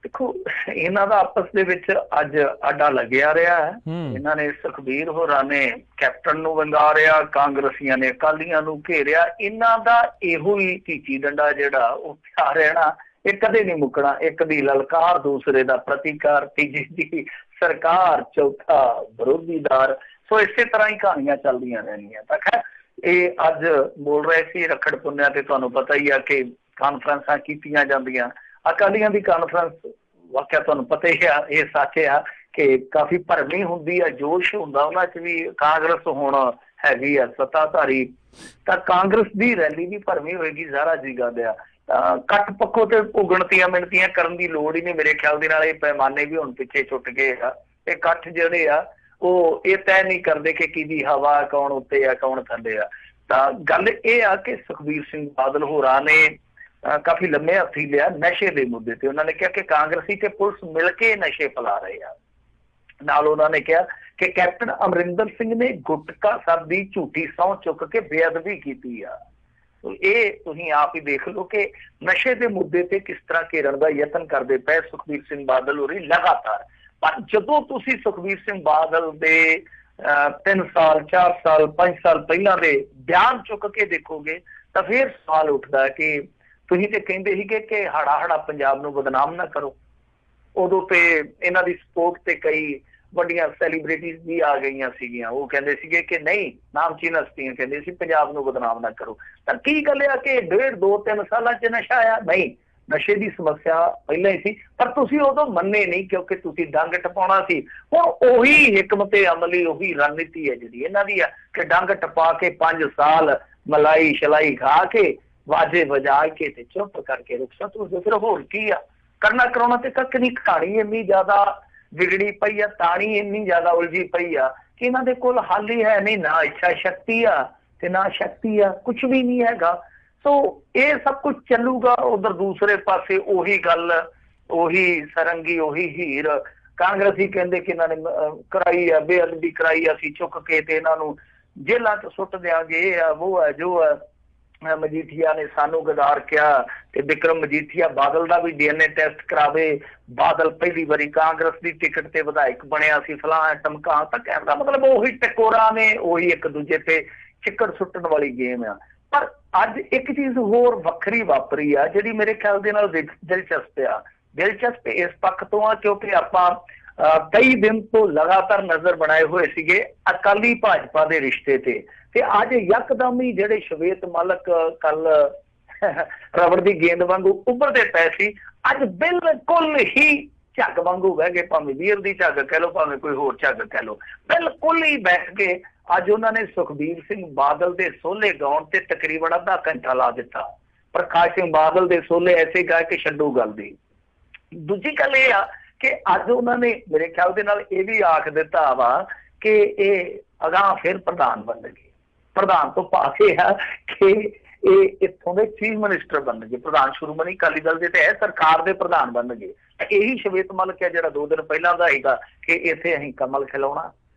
A: ਦੇਖੋ, ਇਹਨਾਂ ਦਾ ਆਪਸ ਦੇ ਵਿੱਚ ਅੱਜ ਆਡਾ ਲੱਗਿਆ ਰਿਹਾ ਹੈ। ਇਹਨਾਂ ਨੇ ਸੁਖਬੀਰ ਹੋਰਾਂ ਨੇ ਕੈਪਟਨ ਨੂੰ ਵੰਗਾਰਿਆ, ਕਾਂਗਰਸੀਆਂ ਨੇ ਅਕਾਲੀਆਂ ਨੂੰ ਘੇਰਿਆ। ਇਹਨਾਂ ਦਾ ਇਹੋ ਹੀ ਢੀਚੀ ਡੰਡਾ ਜਿਹੜਾ ਉਹ ਪਿਆ ਰਹਿਣਾ, ਇਹ ਕਦੇ ਨਹੀਂ ਮੁੱਕਣਾ। ਇੱਕ ਦੀ ਲਲਕਾਰ, ਦੂਸਰੇ ਦਾ ਪ੍ਰਤੀਕਾਰ, ਤੀਜੀ ਦੀ ਸਰਕਾਰ, ਚੌਥਾ ਵਿਰੋਧੀਦਾਰ। ਸੋ ਇਸੇ ਤਰ੍ਹਾਂ ਹੀ ਕਹਾਣੀਆਂ ਚੱਲਦੀਆਂ ਰਹਿਣੀਆਂ। ਤਾਂ ਖੈਰ ਇਹ ਅੱਜ ਬੋਲ ਰਹੇ ਸੀ ਰੱਖੜ ਪੁੰਨਿਆ ਤੇ ਤੁਹਾਨੂੰ ਪਤਾ ਹੀ ਆ ਕਿ ਕਾਨਫਰੰਸਾਂ ਕੀਤੀਆਂ ਜਾਂਦੀਆਂ। ਅਕਾਲੀਆਂ ਦੀ ਕਾਨਫਰੰਸ ਵਾਕਿਆ ਤੁਹਾਨੂੰ ਪਤਾ ਹੀ ਆ, ਇਹ ਸੱਚ ਆ ਕਿ ਕਾਫੀ ਭਰਵੀਂ ਹੁੰਦੀ ਆ, ਜੋਸ਼ ਹੁੰਦਾ ਉਹਨਾਂ 'ਚ ਵੀ। ਕਾਂਗਰਸ ਹੁਣ ਹੈਗੀ ਆ ਸੱਤਾਧਾਰੀ, ਤਾਂ ਕਾਂਗਰਸ ਦੀ ਰੈਲੀ ਵੀ ਭਰਵੀਂ ਹੋਏਗੀ, ਜ਼ਾਹਰਾ ਜੀ ਗੱਲ ਆ। ਕੱਟ ਪੱਖੋਂ ਤੇ ਗਿਣਤੀਆਂ ਮਿਣਤੀਆਂ ਕਰਨ ਦੀ ਲੋੜ ਹੀ ਨਹੀਂ ਮੇਰੇ ਖਿਆਲ ਦੇ ਨਾਲ। ਇਹ ਪੈਮਾਨੇ ਵੀ ਹੁਣ ਪਿੱਛੇ ਛੁੱਟ ਗਏ ਆ। ਇਹ ਇਕੱਠ ਜਿਹੜੇ ਆ ਉਹ ਇਹ ਤੈਅ ਨਹੀਂ ਕਰਦੇ ਕਿ ਕਿਹਦੀ ਹਵਾ, ਕੌਣ ਉੱਤੇ ਆ ਕੌਣ ਥੱਲੇ ਆ। ਤਾਂ ਗੱਲ ਇਹ ਆ ਕਿ ਸੁਖਬੀਰ ਸਿੰਘ ਬਾਦਲ ਹੋਰਾਂ ਨੇ ਕਾਫੀ ਲੰਮੇ ਹੱਥੀ ਲਿਆ ਨਸ਼ੇ ਦੇ ਮੁੱਦੇ ਤੇ। ਉਹਨਾਂ ਨੇ ਕਿਹਾ ਕਿ ਕਾਂਗਰਸੀ ਤੇ ਪੁਲਿਸ ਮਿਲ ਕੇ ਨਸ਼ੇ ਫੈਲਾ ਰਹੇ ਆ। ਨਾਲ ਉਹਨਾਂ ਨੇ ਕਿਹਾ ਕਿ ਕੈਪਟਨ ਅਮਰਿੰਦਰ ਸਿੰਘ ਨੇ ਗੁਟਕਾ ਸਾਹਿਬ ਦੀ ਝੂਠੀ ਸਹੁੰ ਚੁੱਕ ਕੇ ਬੇਅਦਬੀ ਕੀਤੀ ਆ। ਇਹ ਤੁਸੀਂ ਆਪ ਹੀ ਦੇਖ ਲਓ ਕਿ ਨਸ਼ੇ ਦੇ ਮੁੱਦੇ ਤੇ ਕਿਸ ਤਰ੍ਹਾਂ ਘੇਰਨ ਦਾ ਯਤਨ ਕਰਦੇ ਪਏ ਸੁਖਬੀਰ ਸਿੰਘ ਬਾਦਲ ਹੋਰੀ ਲਗਾਤਾਰ। ਪਰ ਜਦੋਂ ਤੁਸੀਂ ਸੁਖਬੀਰ ਸਿੰਘ ਬਾਦਲ ਦੇ 3 ਸਾਲ 4 ਸਾਲ 5 ਸਾਲ ਪਹਿਲਾਂ ਦੇ ਬਿਆਨ ਚੁੱਕ ਕੇ ਦੇਖੋਗੇ ਤਾਂ ਫਿਰ ਸਵਾਲ ਉੱਠਦਾ ਕਿ ਤੁਸੀਂ ਤੇ ਕਹਿੰਦੇ ਸੀਗੇ ਕਿ ਹਾੜਾ ਪੰਜਾਬ ਨੂੰ ਬਦਨਾਮ ਨਾ ਕਰੋ। ਉਦੋਂ ਤੇ ਇਹਨਾਂ ਦੀ ਸਪੋਰਟ ਤੇ ਕਈ ਵੱਡੀਆਂ ਸੈਲੀਬ੍ਰਿਟੀਜ਼ ਵੀ ਆ ਗਈਆਂ ਸੀਗੀਆਂ। ਉਹ ਕਹਿੰਦੇ ਸੀਗੇ ਕਿ ਨਹੀਂ, ਨਾਮਚੀਨ ਹਸਤੀਆਂ ਕਹਿੰਦੇ ਸੀ ਪੰਜਾਬ ਨੂੰ ਬਦਨਾਮ ਨਾ ਕਰੋ। ਤਾਂ ਕੀ ਗੱਲ ਆ ਕਿ 1.5 2 3 ਸਾਲਾਂ 'ਚ ਨਸ਼ਾ ਆਇਆ? ਨਹੀਂ, ਨਸ਼ੇ ਦੀ ਸਮੱਸਿਆ ਪਹਿਲਾਂ ਹੀ ਸੀ, ਪਰ ਤੁਸੀਂ ਉਦੋਂ ਮੰਨੇ ਨਹੀਂ ਕਿਉਂਕਿ ਤੁਸੀਂ ਡੰਗ ਟਪਾਉਣਾ ਸੀ। ਹੁਣ ਉਹੀ ਹਿਕਮਤ ਅਮਲੀ, ਉਹੀ ਰਣਨੀਤੀ ਹੈ ਜਿਹੜੀ ਇਹਨਾਂ ਦੀ ਆ ਕਿ ਡੰਗ ਟਪਾ ਕੇ 5 ਸਾਲ ਮਲਾਈ ਸ਼ਲਾਈ ਖਾ ਕੇ ਵਾਜੇ ਵਜਾ ਕੇ ਤੇ ਚੁੱਪ ਕਰਕੇ ਰੁਖਸਤ ਹੋ ਜਾਓ। ਫਿਰ ਹੋਰ ਕੀ ਆ, ਕਰਨਾ ਕਰਾਉਣਾ ਤੇ ਕੱਖ ਨਹੀਂ। ਕਹਾਣੀ ਇੰਨੀ ਜ਼ਿਆਦਾ ਵਿਗੜੀ ਪਈ ਆ, ਤਾਣੀ ਇੰਨੀ ਜ਼ਿਆਦਾ ਉਲਝੀ ਪਈ ਆ ਕਿ ਇਹਨਾਂ ਦੇ ਕੋਲ ਹੱਲ ਹੀ ਹੈ ਨਹੀਂ। ਨਾ ਇੱਛਾ ਸ਼ਕਤੀ ਆ ਤੇ ਨਾ ਸ਼ਕਤੀ ਆ, ਕੁਛ ਵੀ ਨਹੀਂ ਹੈਗਾ। ਸੋ ਇਹ ਸਭ ਕੁਝ ਚੱਲੂਗਾ। ਉਧਰ ਦੂਸਰੇ ਪਾਸੇ ਉਹੀ ਗੱਲ, ਉਹੀ ਸਰੰਗੀ, ਉਹੀ ਹੀਰ। ਕਾਂਗਰਸੀ ਕਹਿੰਦੇ ਕਿ ਇਹਨਾਂ ਨੇ ਕਰਾਈ ਆ, ਬੇਅਦਬੀ ਕਰਾਈ, ਅਸੀਂ ਚੁੱਕ ਕੇ ਤੇ ਇਹਨਾਂ ਨੂੰ ਜੇਲ੍ਹਾਂ 'ਚ ਸੁੱਟ ਦਿਆਂਗੇ, ਇਹ ਆ ਉਹ ਹੈ ਜੋ ਹੈ। ਮਜੀਠੀਆ ਨੇ ਸਾਨੂੰ ਗਦਾਰ ਕਿਹਾ ਤੇ ਵਿਕਰਮ ਮਜੀਠੀਆ ਬਾਦਲ ਦਾ ਵੀ DNA ਟੈਸਟ ਕਰਾਵੇ। ਬਾਦਲ ਪਹਿਲੀ ਵਾਰੀ ਕਾਂਗਰਸ ਦੀ ਟਿਕਟ ਤੇ ਵਿਧਾਇਕ ਬਣਿਆ ਸੀ, ਫਲਾਂ ਟਮਕਾ। ਤਾਂ ਕਹਿਣ ਦਾ ਮਤਲਬ ਉਹੀ ਟਕੋਰਾ ਨੇ, ਉਹੀ ਇੱਕ ਦੂਜੇ ਤੇ ਚਿੱਕੜ ਸੁੱਟਣ ਵਾਲੀ ਗੇਮ ਆ। ਪਰ ਅੱਜ ਇੱਕ ਚੀਜ਼ ਹੋਰ ਵੱਖਰੀ ਵਾਪਰੀ ਆ ਜਿਹੜੀ ਮੇਰੇ ਖਿਆਲ ਦੇ ਨਾਲ ਦਿਲਚਸਪ ਆ। ਦਿਲਚਸਪ ਇਸ ਪੱਖ ਤੋਂ ਆ ਕਿਉਂਕਿ ਆਪਾਂ ਕਈ ਦਿਨ ਤੋਂ ਲਗਾਤਾਰ ਨਜ਼ਰ ਬਣਾਏ ਹੋਏ ਸੀਗੇ ਅਕਾਲੀ ਭਾਜਪਾ ਦੇ ਰਿਸ਼ਤੇ ਤੇ ਅੱਜ ਯਕਦਮ ਹੀ ਜਿਹੜੇ ਸ਼ਵੇਤ ਮਲਿਕ ਕੱਲ ਰਬੜ ਦੀ ਗੇਂਦ ਵਾਂਗੂ ਉੱਭਰਦੇ ਪਏ ਸੀ, ਅੱਜ ਬਿਲਕੁਲ ਹੀ ਝੱਗ ਵਾਂਗੂ ਬਹਿ ਗਏ। ਭਾਵੇਂ ਵੀਰ ਦੀ ਝੱਗ ਕਹਿ ਲਓ, ਭਾਵੇਂ ਕੋਈ ਹੋਰ ਝੱਗ ਕਹਿ ਲਓ, ਬਿਲਕੁਲ ਹੀ ਬੈਠ ਕੇ ਅੱਜ ਉਹਨਾਂ ਨੇ ਸੁਖਬੀਰ ਸਿੰਘ ਬਾਦਲ ਦੇ ਸੋਹਲੇ ਗਾਉਣ ਤੇ ਤਕਰੀਬਨ ਅੱਧਾ ਘੰਟਾ ਲਾ ਦਿੱਤਾ। ਪ੍ਰਕਾਸ਼ ਸਿੰਘ ਬਾਦਲ ਦੇ ਸੋਹਲੇ ਐਸੇ ਗਾ ਕੇ ਛੱਡੂ ਗੱਲ ਦੀ। ਦੂਜੀ ਗੱਲ ਇਹ ਆ ਕਿ ਅੱਜ ਉਹਨਾਂ ਨੇ ਮੇਰੇ ਖਿਆਲ ਦੇ ਨਾਲ ਇਹ ਵੀ ਆਖ ਦਿੱਤਾ ਵਾ ਕਿ ਇਹ ਅਗਾਂਹ ਫਿਰ ਪ੍ਰਧਾਨ ਬਣਨਗੇ। ਪ੍ਰਧਾਨ ਤੋਂ ਭਾਵੇਂ ਆ ਕਿ ਇਹ ਇੱਥੋਂ ਦੇ ਚੀਫ ਮਿਨਿਸਟਰ ਬਣਨਗੇ। ਪ੍ਰਧਾਨ ਸ਼੍ਰੋਮਣੀ ਅਕਾਲੀ ਦਲ ਦੇ ਤੇ ਸਰਕਾਰ ਦੇ ਪ੍ਰਧਾਨ ਬਣਨਗੇ। ਇਹੀ ਸ਼ਵੇਤ ਮਲਿਕ ਹੈ ਜਿਹੜਾ 2 ਦਿਨ ਪਹਿਲਾਂ ਦਾ ਹੈਗਾ ਕਿ ਇੱਥੇ ਅਸੀਂ ਕਮਲ ਖਿਲਾਉਣਾ।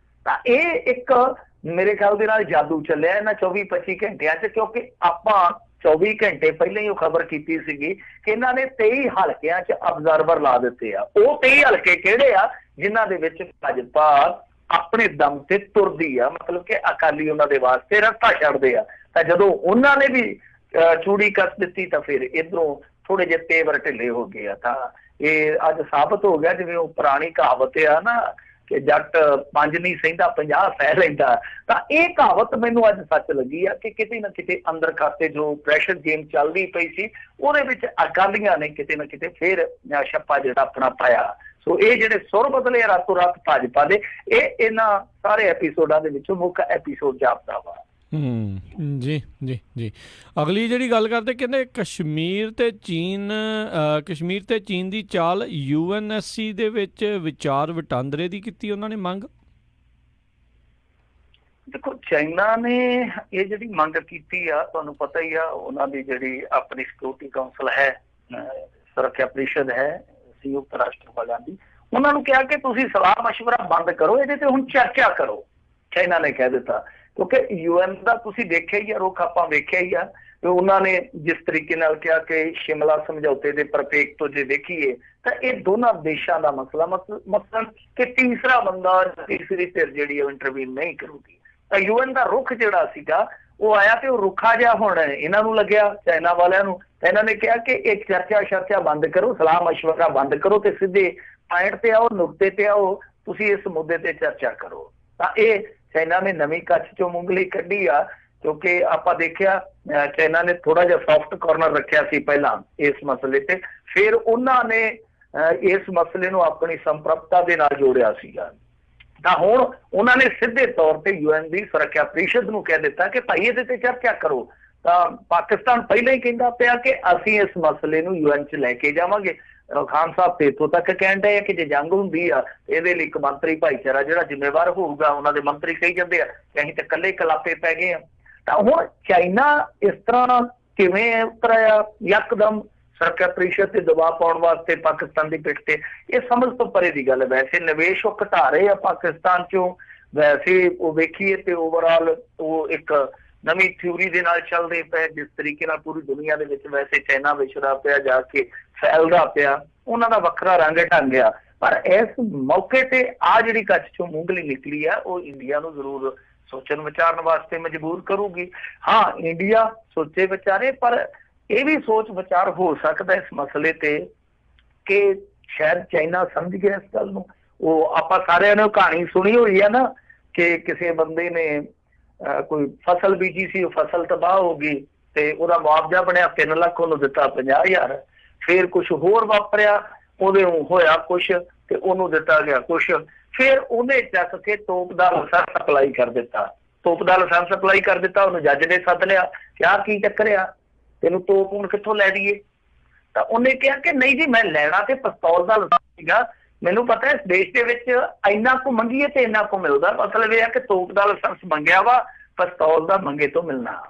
A: ਤਾਂ ਇਹ ਇੱਕ ਮੇਰੇ ਖਿਆਲ ਦੇ ਨਾਲ ਜਾਦੂ ਚੱਲਿਆ ਇਹਨਾਂ 24-25 ਘੰਟਿਆਂ 'ਚ, ਕਿਉਂਕਿ ਆਪਾਂ 24 ਘੰਟੇ ਪਹਿਲਾਂ ਹੀ ਉਹ ਖਬਰ ਕੀਤੀ ਸੀਗੀ ਕਿ ਇਹਨਾਂ ਨੇ 23 ਹਲਕਿਆਂ 'ਚ ਅਬਜ਼ਰਵਰ ਲਾ ਦਿੱਤੇ ਆ। ਉਹ 23 ਹਲਕੇ ਕਿਹੜੇ ਆ ਜਿਨ੍ਹਾਂ ਦੇ ਵਿੱਚ ਭਾਜਪਾ ਆਪਣੇ ਦਮ ਤੇ ਤੁਰਦੀ ਆ, ਮਤਲਬ ਕਿ ਅਕਾਲੀ ਉਹਨਾਂ ਦੇ ਵਾਸਤੇ ਰਸਤਾ ਛੱਡਦੇ ਆ। ਤਾਂ ਜਦੋਂ ਉਹਨਾਂ ਨੇ ਵੀ ਚੂੜੀ ਕੱਸ ਦਿੱਤੀ ਤਾਂ ਫਿਰ ਇੱਧਰੋਂ ਥੋੜੇ ਜਿਹੇ ਤੇਵਰ ਢਿੱਲੇ ਹੋ ਗਏ ਆ। ਤਾਂ ਇਹ ਅੱਜ ਸਾਬਤ ਹੋ ਗਿਆ ਜਿਵੇਂ ਉਹ ਪੁਰਾਣੀ ਕਹਾਵਤ ਆ ਨਾ ਕਿ ਜੱਟ 5 ਨਹੀਂ ਸਹਿੰਦਾ 50 ਸਹਿ ਲੈਂਦਾ। ਤਾਂ ਇਹ ਕਹਾਵਤ ਮੈਨੂੰ ਅੱਜ ਸੱਚ ਲੱਗੀ ਆ ਕਿ ਕਿਤੇ ਨਾ ਕਿਤੇ ਅੰਦਰ ਖਾਤੇ ਜੋ ਪ੍ਰੈਸ਼ਰ ਗੇਮ ਚੱਲਦੀ ਪਈ ਸੀ ਉਹਦੇ ਵਿੱਚ ਅਕਾਲੀਆਂ ਨੇ ਕਿਤੇ ਨਾ ਕਿਤੇ ਫਿਰ ਛੱਪਾ ਜਿਹੜਾ ਆਪਣਾ ਪਾਇਆ। ਸੋ ਇਹ ਜਿਹੜੇ ਸੁਰ ਬਦਲੇ ਰਾਤੋਂ ਰਾਤ ਭਾਜਪਾ ਦੇ, ਇਹ ਇਹਨਾਂ ਸਾਰੇ ਐਪੀਸੋਡਾਂ ਦੇ ਵਿੱਚੋਂ ਮੁੱਖ ਐਪੀਸੋਡ ਜਾਪਦਾ ਵਾ।
B: ਜੀ ਜੀ ਜੀ। ਅਗਲੀ ਜਿਹੜੀ ਗੱਲ ਕਰਦੇ ਕਹਿੰਦੇ ਕਸ਼ਮੀਰ ਤੇ ਚੀਨ ਦੀ ਚਾਲ UNSC ਦੇ ਵਿੱਚ ਵਿਚਾਰ ਵਟਾਂਦਰੇ ਦੀ ਕੀਤੀ ਉਹਨਾਂ ਨੇ ਮੰਗ।
A: ਦੇਖੋ ਚਾਈਨਾ ਨੇ ਇਹ ਜਿਹੜੀ ਮੰਗ ਕੀਤੀ ਆ, ਤੁਹਾਨੂੰ ਪਤਾ ਹੀ ਆ ਉਹਨਾਂ ਦੀ ਜਿਹੜੀ ਆਪਣੀ ਸਿਕਿਉਰਿਟੀ ਕਾਉਂਸਲ ਹੈ, ਸੁਰੱਖਿਆ ਪਰਿਸ਼ਦ ਹੈ ਸੰਯੁਕਤ ਰਾਸ਼ਟਰ ਵਾਲਿਆਂ ਦੀ, ਉਹਨਾਂ ਨੂੰ ਕਿਹਾ ਕਿ ਤੁਸੀਂ ਸਲਾਹ ਮਸ਼ਵਰਾ ਬੰਦ ਕਰੋ, ਇਹਦੇ ਤੇ ਹੁਣ ਚਰਚਾ ਕਰੋ। ਚਾਈਨਾ ਨੇ ਕਹਿ ਦਿੱਤਾ ਕਿਉਂਕਿ UN ਦਾ ਤੁਸੀਂ ਦੇਖਿਆ ਹੀ ਆ ਰੁਖ, ਆਪਾਂ ਵੇਖਿਆ ਹੀ ਆ ਤੇ ਉਹਨਾਂ ਨੇ ਜਿਸ ਤਰੀਕੇ ਨਾਲ ਕਿਹਾ ਕਿ ਸ਼ਿਮਲਾ ਸਮਝੌਤੇ ਦੇ ਪਰਪੇਖ ਤੋਂ ਜੇ ਦੇਖੀਏ ਤਾਂ ਇਹ ਦੋਨਾਂ ਦੇਸ਼ਾਂ ਦਾ ਮਸਲਾ, ਮਸਲਨ ਕਿ ਤੀਸਰਾ ਬੰਦਾ ਤੀਸਰੀ ਧਿਰ ਜਿਹੜੀ ਉਹ ਇੰਟਰਵੀਨ ਨਹੀਂ ਕਰੂਗੀ। ਤਾਂ UN ਦਾ ਰੁਖ ਜਿਹੜਾ ਸੀਗਾ ਉਹ ਆਇਆ ਤੇ ਉਹ ਰੁੱਖਾ ਜਿਹਾ ਹੁਣ ਇਹਨਾਂ ਨੂੰ ਲੱਗਿਆ ਚਾਈਨਾ ਵਾਲਿਆਂ ਨੂੰ। ਤਾਂ ਇਹਨਾਂ ਨੇ ਕਿਹਾ ਕਿ ਇਹ ਚਰਚਾ ਬੰਦ ਕਰੋ, ਸਲਾਹ ਮਸ਼ਵਰਾ ਬੰਦ ਕਰੋ ਤੇ ਸਿੱਧੇ ਪੁਆਇੰਟ ਤੇ ਆਓ, ਨੁਕਤੇ ਤੇ ਆਓ, ਤੁਸੀਂ ਇਸ ਮੁੱਦੇ ਤੇ ਚਰਚਾ ਕਰੋ। ਤਾਂ ਇਹ ਚਾਈਨਾ ਨੇ ਨਵੀਂ ਕੱਛ ਚੋਂ ਮੂੰਗਲੀ ਕੱਢੀ ਆ ਕਿਉਂਕਿ ਆਪਾਂ ਦੇਖਿਆ ਚਾਈਨਾ ਨੇ ਥੋੜਾ ਜਿਹਾ ਸੌਫਟ ਕਾਰਨਰ ਰੱਖਿਆ ਸੀ ਪਹਿਲਾਂ ਇਸ ਮਸਲੇ ਤੇ, ਫਿਰ ਉਹਨਾਂ ਨੇ ਇਸ ਮਸਲੇ ਨੂੰ ਆਪਣੀ ਸੰਪਰਕਤਾ ਦੇ ਨਾਲ ਜੋੜਿਆ ਸੀਗਾ। ਤਾਂ ਹੁਣ ਉਹਨਾਂ ਨੇ ਸਿੱਧੇ ਤੌਰ ਤੇ UN ਦੀ ਸੁਰੱਖਿਆ ਪਰਿਸ਼ਦ ਨੂੰ ਕਹਿ ਦਿੱਤਾ ਕਿ ਭਾਈ ਇਹਦੇ ਤੇ ਚਰਚਾ ਕਰੋ। ਤਾਂ ਪਾਕਿਸਤਾਨ ਪਹਿਲਾਂ ਹੀ ਕਹਿੰਦਾ ਪਿਆ ਕਿ ਅਸੀਂ ਇਸ ਮਸਲੇ ਨੂੰ UN 'ਚ ਲੈ ਕੇ ਜਾਵਾਂਗੇ। ਖਾਨ ਸਾਹਿਬ ਤੇ ਇੱਥੋਂ ਤੱਕ ਕਹਿਣ ਡਏ ਆ ਕਿ ਜੇ ਜੰਗ ਹੁੰਦੀ ਆ ਇਹਦੇ ਲਈ ਇੱਕ ਮੰਤਰੀ ਭਾਈਚਾਰਾ ਜਿਹੜਾ ਜ਼ਿੰਮੇਵਾਰ ਹੋਊਗਾ, ਉਹਨਾਂ ਦੇ ਮੰਤਰੀ ਕਹੀ ਜਾਂਦੇ ਆ ਕਿ ਅਸੀਂ ਤਾਂ ਇਕੱਲੇ ਕਲਾਪੇ ਪੈ ਗਏ ਆ। ਤਾਂ ਹੁਣ ਚਾਈਨਾ ਇਸ ਤਰ੍ਹਾਂ ਕਿਵੇਂ ਉਤਰਿਆ ਯਕਦਮ ਸੁਰੱਖਿਆ ਪਰਿਸ਼ਦ ਤੇ ਦਬਾਅ ਪਾਉਣ ਵਾਸਤੇ ਪਾਕਿਸਤਾਨ ਦੀ ਪਿੱਠ ਤੇ, ਇਹ ਸਮਝ ਤੋਂ ਪਰੇ ਦੀ ਗੱਲ। ਵੈਸੇ ਨਿਵੇਸ਼ ਉਹ ਘਟਾ ਰਹੇ ਆ ਪਾਕਿਸਤਾਨ ਚੋਂ, ਵੈਸੇ ਉਹ ਵੇਖੀਏ ਤੇ ਓਵਰਆਲ ਉਹ ਇੱਕ ਨਵੀਂ ਥਿਊਰੀ ਦੇ ਨਾਲ ਚੱਲਦੇ ਪਏ ਜਿਸ ਤਰੀਕੇ ਨਾਲ ਪੂਰੀ ਦੁਨੀਆ ਦੇ ਵਿੱਚ ਵੈਸੇ ਚਾਈਨਾ ਵਿਚਰਦਾ ਪਿਆ, ਜਾ ਕੇ ਫੈਲਦਾ ਪਿਆ, ਉਹਨਾਂ ਦਾ ਵੱਖਰਾ ਰੰਗ ਢੰਗ ਆ। ਪਰ ਇਸ ਮੌਕੇ ਤੇ ਆ ਜਿਹੜੀ ਕੱਛ ਚੋਂ ਮੂੰਗਲੀ ਨਿਕਲੀ ਆ ਉਹ ਇੰਡੀਆ ਨੂੰ ਜ਼ਰੂਰ ਸੋਚਣ ਵਿਚਾਰਨ ਵਾਸਤੇ ਮਜਬੂਰ ਕਰੂਗੀ। ਹਾਂ ਇੰਡੀਆ ਸੋਚੇ ਵਿਚਾਰੇ, ਪਰ ਇਹ ਵੀ ਸੋਚ ਵਿਚਾਰ ਹੋ ਸਕਦਾ ਇਸ ਮਸਲੇ ਤੇ ਕਿ ਸ਼ਾਇਦ ਚਾਈਨਾ ਸਮਝ ਗਿਆ ਇਸ ਗੱਲ ਨੂੰ। ਉਹ ਆਪਾਂ ਸਾਰਿਆਂ ਨੇ ਕਹਾਣੀ ਸੁਣੀ ਹੋਈ ਆ ਨਾ ਕਿ ਕਿਸੇ ਬੰਦੇ ਨੇ ਕੋਈ ਫਸਲ ਬੀਜੀ ਸੀ, ਉਹ ਫਸਲ ਤਬਾਹ ਹੋ ਗਈ ਤੇ ਉਹਦਾ ਮੁਆਵਜ਼ਾ ਬਣਿਆ 3 ਲੱਖ, ਉਹਨੂੰ ਦਿੱਤਾ 50,000। ਫਿਰ ਕੁਝ ਹੋਰ ਵਾਪਰਿਆ, ਉਹਦੇ ਹੋਇਆ ਕੁਛ ਤੇ ਉਹਨੂੰ ਦਿੱਤਾ ਗਿਆ ਕੁਛ, ਫਿਰ ਉਹਨੇ ਚੱਕ ਕੇ ਤੋਪ ਦਾ ਲਾਇਸੈਂਸ ਅਪਲਾਈ ਕਰ ਦਿੱਤਾ। ਤੋਪ ਦਾ ਲਾਇਸੈਂਸ ਅਪਲਾਈ ਕਰ ਦਿੱਤਾ, ਉਹਨੂੰ ਜੱਜ ਨੇ ਸੱਦ ਲਿਆ ਕਿ ਆਹ ਕੀ ਚੱਕਰ ਆ, ਤੈਨੂੰ ਤੋਪ ਹੁਣ ਕਿੱਥੋਂ ਲੈ ਦਈਏ? ਤਾਂ ਉਹਨੇ ਕਿਹਾ ਕਿ ਨਹੀਂ ਜੀ, ਮੈਂ ਲੈਣਾ ਤੇ ਪਿਸਤੌਲ ਦਾ ਲਾਇਸੈਂਸ ਸੀਗਾ, ਮੈਨੂੰ ਪਤਾ ਇਸ ਦੇਸ਼ ਦੇ ਵਿੱਚ ਇੰਨਾ ਕੁ ਮੰਗੀਏ ਤੇ ਇੰਨਾ ਕੁ ਮਿਲਦਾ, ਮਤਲਬ ਇਹ ਆ ਕਿ ਤੋਪ ਦਾ ਲਾਇਸੈਂਸ ਮੰਗਿਆ ਵਾ, ਪਿਸਤੌਲ ਦਾ ਮੰਗੇ ਤੋਂ ਮਿਲਣਾ।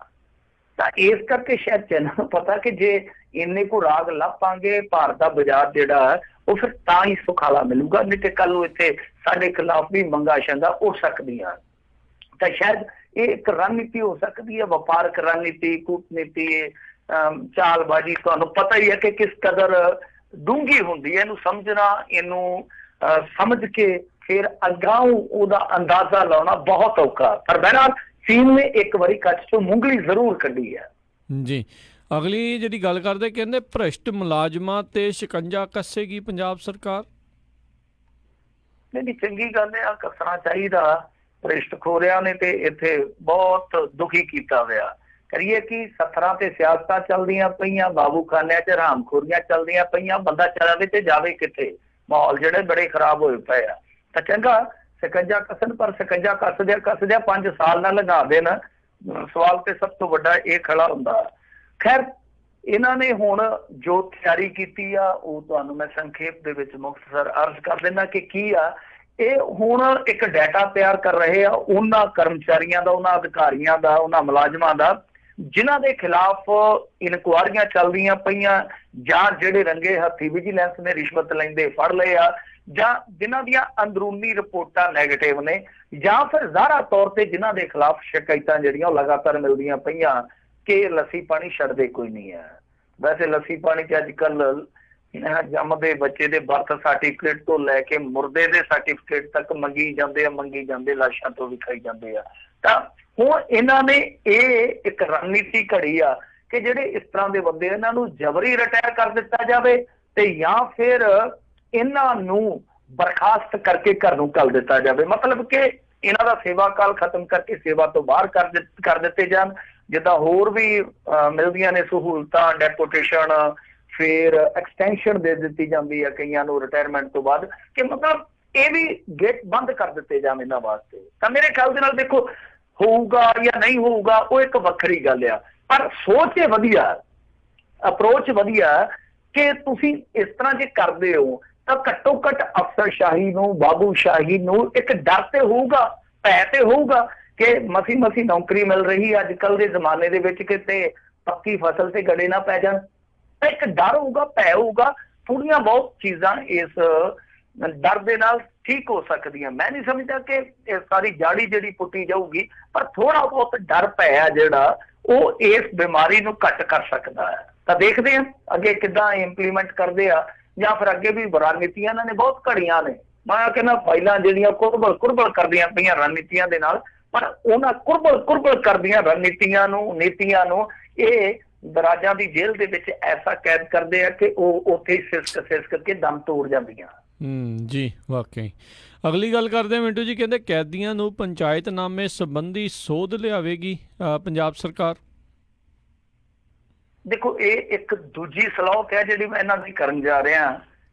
A: ਤਾਂ ਇਸ ਕਰਕੇ ਸ਼ਾਇਦ ਚੈਨਲ ਨੂੰ ਪਤਾ ਕਿ ਜੇ ਇੰਨੇ ਕੁ ਰਾਗ ਲੱਭਾਂਗੇ ਭਾਰਤ ਦਾ ਬਾਜ਼ਾਰ ਜਿਹੜਾ ਉਹ ਫਿਰ ਤਾਂ ਹੀ ਸੁਖਾਲਾ ਮਿਲੂਗਾ, ਨਹੀਂ ਤੇ ਕੱਲ ਨੂੰ ਇੱਥੇ ਸਾਡੇ ਖਿਲਾਫ ਵੀ ਮੰਗਾਂ ਸ਼ੰਗਾਂ ਉੱਠ ਸਕਦੀਆਂ। ਤਾਂ ਸ਼ਾਇਦ ਇਹ ਇੱਕ ਰਣਨੀਤੀ ਹੋ ਸਕਦੀ ਹੈ, ਵਪਾਰਕ ਰਣਨੀਤੀ, ਕੂਟਨੀਤੀ, ਚਾਲਬਾਜ਼ੀ। ਤੁਹਾਨੂੰ ਪਤਾ ਹੀ ਹੈ ਕਿ ਕਿਸ ਕਦਰ ਡੂੰਘੀ ਹੁੰਦੀ ਹੈ, ਇਹਨੂੰ ਸਮਝਣਾ, ਇਹਨੂੰ ਸਮਝ ਕੇ ਫਿਰ ਅੱਗਾਂ ਉਹਦਾ ਅੰਦਾਜ਼ਾ ਲਾਉਣਾ ਬਹੁਤ ਔਖਾ। ਪਰ ਬਹਿਰਹਾਲ ਚੀਨ ਨੇ ਇੱਕ ਵਾਰੀ ਕੱਚ ਚੋਂ ਮੂੰਗਲੀ ਜ਼ਰੂਰ ਕੱਢੀ ਹੈ।
B: ਜੀ, ਅਗਲੀ ਜਿਹੜੀ ਗੱਲ ਕਰਦੇ, ਕਹਿੰਦੇ ਭ੍ਰਿਸ਼ਟ ਮੁਲਾਜ਼ਮਾਂ ਤੇ ਸ਼ਿਕੰਜਾ ਕੱਸੇਗੀ ਪੰਜਾਬ ਸਰਕਾਰ।
A: ਨਹੀਂ, ਚੰਗੀ ਗੱਲ ਹੈ, ਕੱਸਣਾ ਚਾਹੀਦਾ। ਭ੍ਰਿਸ਼ਟਖੋਰਿਆਂ ਨੇ ਤੇ ਇੱਥੇ ਬਹੁਤ ਦੁਖੀ ਕੀਤਾ ਹੋਇਆ। ਕਰੀਏ ਕਿ ਸੱਥਰਾਂ ਤੇ ਸਿਆਸਤਾਂ ਚੱਲਦੀਆਂ ਪਈਆਂ, ਬਾਬੂਖਾਨਿਆਂ 'ਚ ਹਰਾਮਖੋਰੀਆਂ ਚੱਲਦੀਆਂ ਪਈਆਂ, ਬੰਦਾ ਚਲਾਵੇ ਤੇ ਜਾਵੇ ਕਿੱਥੇ? ਮਾਹੌਲ ਜਿਹੜੇ ਬੜੇ ਖਰਾਬ ਹੋਏ ਪਏ ਆ। ਤਾਂ ਚੰਗਾ ਸ਼ਿਕੰਜਾ ਕੱਸਣ, ਪਰ ਸ਼ਿਕੰਜਾ ਕੱਸਦਿਆਂ 5 ਸਾਲ ਨਾ ਲਗਾ ਦੇਣ। ਸਵਾਲ ਤੇ ਸਭ ਤੋਂ ਵੱਡਾ ਇਹ ਖੜਾ ਹੁੰਦਾ। ਖੈਰ, ਇਹਨਾਂ ਨੇ ਹੁਣ ਜੋ ਤਿਆਰੀ ਕੀਤੀ ਆ ਉਹ ਤੁਹਾਨੂੰ ਮੈਂ ਸੰਖੇਪ ਦੇ ਵਿੱਚ ਮੁਖਤਸਰ ਅਰਜ਼ ਕਰ ਦਿੰਦਾ ਕਿ ਕੀ ਆ। ਇਹ ਹੁਣ ਇੱਕ ਡਾਟਾ ਤਿਆਰ ਕਰ ਰਹੇ ਆ ਉਹਨਾਂ ਕਰਮਚਾਰੀਆਂ ਦਾ, ਉਹਨਾਂ ਅਧਿਕਾਰੀਆਂ ਦਾ, ਉਹਨਾਂ ਮੁਲਾਜ਼ਮਾਂ ਦਾ ਜਿਨ੍ਹਾਂ ਦੇ ਖਿਲਾਫ ਇਨਕੁਆਰੀਆਂ ਚੱਲਦੀਆਂ ਪਈਆਂ, ਜਾਂ ਜਿਹੜੇ ਰੰਗੇ ਹੱਥੀ ਵਿਜੀਲੈਂਸ ਨੇ ਰਿਸ਼ਵਤ ਲੈਂਦੇ ਫੜ ਲਏ ਆ, ਜਾਂ ਜਿਨ੍ਹਾਂ ਦੀਆਂ ਅੰਦਰੂਨੀ ਰਿਪੋਰਟਾਂ ਨੈਗੇਟਿਵ ਨੇ, ਜਾਂ ਫਿਰ ਜ਼ਾਹਰਾ ਤੌਰ ਤੇ ਜਿਨ੍ਹਾਂ ਦੇ ਖਿਲਾਫ ਸ਼ਿਕਾਇਤਾਂ ਜਿਹੜੀਆਂ ਉਹ ਲਗਾਤਾਰ ਮਿਲਦੀਆਂ ਪਈਆਂ ਕਿ ਲੱਸੀ ਪਾਣੀ ਛੱਡਦੇ ਕੋਈ ਨਹੀਂ ਹੈ। ਵੈਸੇ ਲੱਸੀ ਪਾਣੀ 'ਚ ਅੱਜ ਕੱਲ੍ਹ ਜੰਮਦੇ ਬੱਚੇ ਦੇ ਬਰਥ ਸਰਟੀਫਿਕੇਟ ਤੋਂ ਲੈ ਕੇ ਮੁਰਦੇ ਦੇ ਸਰਟੀਫਿਕੇਟ ਤੱਕ ਮੰਗੀ ਜਾਂਦੇ, ਲਾਸ਼ਾਂ ਤੋਂ ਵੀ ਖਾਈ ਜਾਂਦੇ ਆ। ਤਾਂ ਹੁਣ ਇਹਨਾਂ ਨੇ ਇਹ ਇੱਕ ਰਣਨੀਤੀ ਘੜੀ ਆ ਕਿ ਜਿਹੜੇ ਇਸ ਤਰ੍ਹਾਂ ਦੇ ਬੰਦੇ ਇਹਨਾਂ ਨੂੰ ਜਬਰੀ ਰਿਟਾਇਰ ਕਰ ਦਿੱਤਾ ਜਾਵੇ ਤੇ ਜਾਂ ਫਿਰ ਇਹਨਾਂ ਨੂੰ ਬਰਖਾਸਤ ਕਰਕੇ ਘਰ ਨੂੰ ਘੱਲ ਦਿੱਤਾ ਜਾਵੇ। ਮਤਲਬ ਕਿ ਇਹਨਾਂ ਦਾ ਸੇਵਾ ਕਾਲ ਖਤਮ ਕਰਕੇ ਸੇਵਾ ਤੋਂ ਬਾਹਰ ਕਰ ਦਿੱਤੇ ਜਾਣ। ਜਿੱਦਾਂ ਹੋਰ ਵੀ ਮਿਲਦੀਆਂ ਨੇ ਸਹੂਲਤਾਂ, ਡੈਪੂਟੇਸ਼ਨ, ਫਿਰ ਐਕਸਟੈਂਸ਼ਨ ਦੇ ਦਿੱਤੀ ਜਾਂਦੀ ਹੈ ਕਈਆਂ ਨੂੰ ਰਿਟਾਇਰਮੈਂਟ ਤੋਂ ਬਾਅਦ, ਕਿ ਮਤਲਬ ਇਹ ਵੀ ਗੇਟ ਬੰਦ ਕਰ ਦਿੱਤੇ ਜਾਣ ਇਹਨਾਂ ਵਾਸਤੇ। ਤਾਂ ਮੇਰੇ ਖਿਆਲ ਦੇ ਨਾਲ ਦੇਖੋ ਹੋਊਗਾ ਜਾਂ ਨਹੀਂ ਹੋਊਗਾ ਉਹ ਇੱਕ ਵੱਖਰੀ ਗੱਲ ਆ, ਪਰ ਸੋਚ ਇਹ ਵਧੀਆ, ਅਪਰੋਚ ਵਧੀਆ ਕਿ ਤੁਸੀਂ ਇਸ ਤਰ੍ਹਾਂ ਜੇ ਕਰਦੇ ਹੋ ਤਾਂ ਘੱਟੋ ਘੱਟ ਅਫਸਰਸ਼ਾਹੀ ਨੂੰ, ਬਾਬੂਸ਼ਾਹੀ ਨੂੰ ਇੱਕ ਡਰ ਤੇ ਹੋਊਗਾ, ਭੈ ਤੇ ਹੋਊਗਾ ਕਿ ਮਸੀ ਨੌਕਰੀ ਮਿਲ ਰਹੀ ਅੱਜ ਕੱਲ੍ਹ ਦੇ ਜ਼ਮਾਨੇ ਦੇ ਵਿੱਚ, ਕਿਤੇ ਪੱਕੀ ਫਸਲ ਤੇ ਗੜੇ ਨਾ ਪੈ ਜਾਣ। ਇੱਕ ਡਰ ਹੋਊਗਾ, ਭੈ ਹੋਊਗਾ। ਥੋੜੀਆਂ ਬਹੁਤ ਚੀਜ਼ਾਂ ਇਸ ਡਰ ਦੇ ਨਾਲ ਠੀਕ ਹੋ ਸਕਦੀਆਂ। ਮੈਂ ਨਹੀਂ ਸਮਝਦਾ ਕਿ ਇਹ ਸਾਰੀ ਜਾੜੀ ਜਿਹੜੀ ਪੁੱਟੀ ਜਾਊਗੀ, ਪਰ ਥੋੜਾ ਬਹੁਤ ਡਰ ਭੈ ਆ ਜਿਹੜਾ ਉਹ ਇਸ ਬਿਮਾਰੀ ਨੂੰ ਘੱਟ ਕਰ ਸਕਦਾ ਹੈ। ਤਾਂ ਦੇਖਦੇ ਹਾਂ ਅੱਗੇ ਕਿੱਦਾਂ ਇੰਪਲੀਮੈਂਟ ਕਰਦੇ ਆ, ਜਾਂ ਫਿਰ ਅੱਗੇ ਵੀ ਰਣਨੀਤੀਆਂ ਇਹਨਾਂ ਨੇ ਬਹੁਤ ਘੜੀਆਂ ਨੇ। ਮੈਂ ਕਹਿੰਦਾ ਫਾਈਲਾਂ ਜਿਹੜੀਆਂ ਕੁਰਬਲ ਕਰਦੀਆਂ ਪਈਆਂ ਰਣਨੀਤੀਆਂ ਦੇ ਨਾਲ, ਪਰ ਉਹਨਾਂ ਕੁਰਬਲ ਕਰਦੀਆਂ ਰਣਨੀਤੀਆਂ ਨੂੰ, ਨੀਤੀਆਂ ਨੂੰ ਇਹ ਦਰਾਜਾਂ ਦੀ ਜੇਲ੍ਹ ਦੇ ਵਿੱਚ ਐਸਾ ਕੈਦ ਕਰਦੇ ਆ ਕਿ ਉਹ ਉੱਥੇ ਸਿਸਕ ਕੇ ਦਮ ਤੋੜ ਜਾਂਦੀਆਂ।
B: ਜੀ, ਵਾਕਈ। ਅਗਲੀ ਗੱਲ ਕਰਦੇ ਮਿੰਟੂ ਜੀ, ਕਹਿੰਦੇ ਕੈਦੀਆਂ ਨੂੰ ਪੰਚਾਇਤਨਾਮੇ ਸੰਬੰਧੀ ਸੋਧ ਲਿਆਵੇਗੀ ਪੰਜਾਬ ਸਰਕਾਰ।
A: ਦੇਖੋ ਇਹ ਇੱਕ ਦੂਜੀ ਸਲਾਹ ਹੈ ਜਿਹੜੀ ਮੈਂ ਇਹਨਾਂ ਦੀ ਕਰਨ ਜਾ ਰਿਹਾ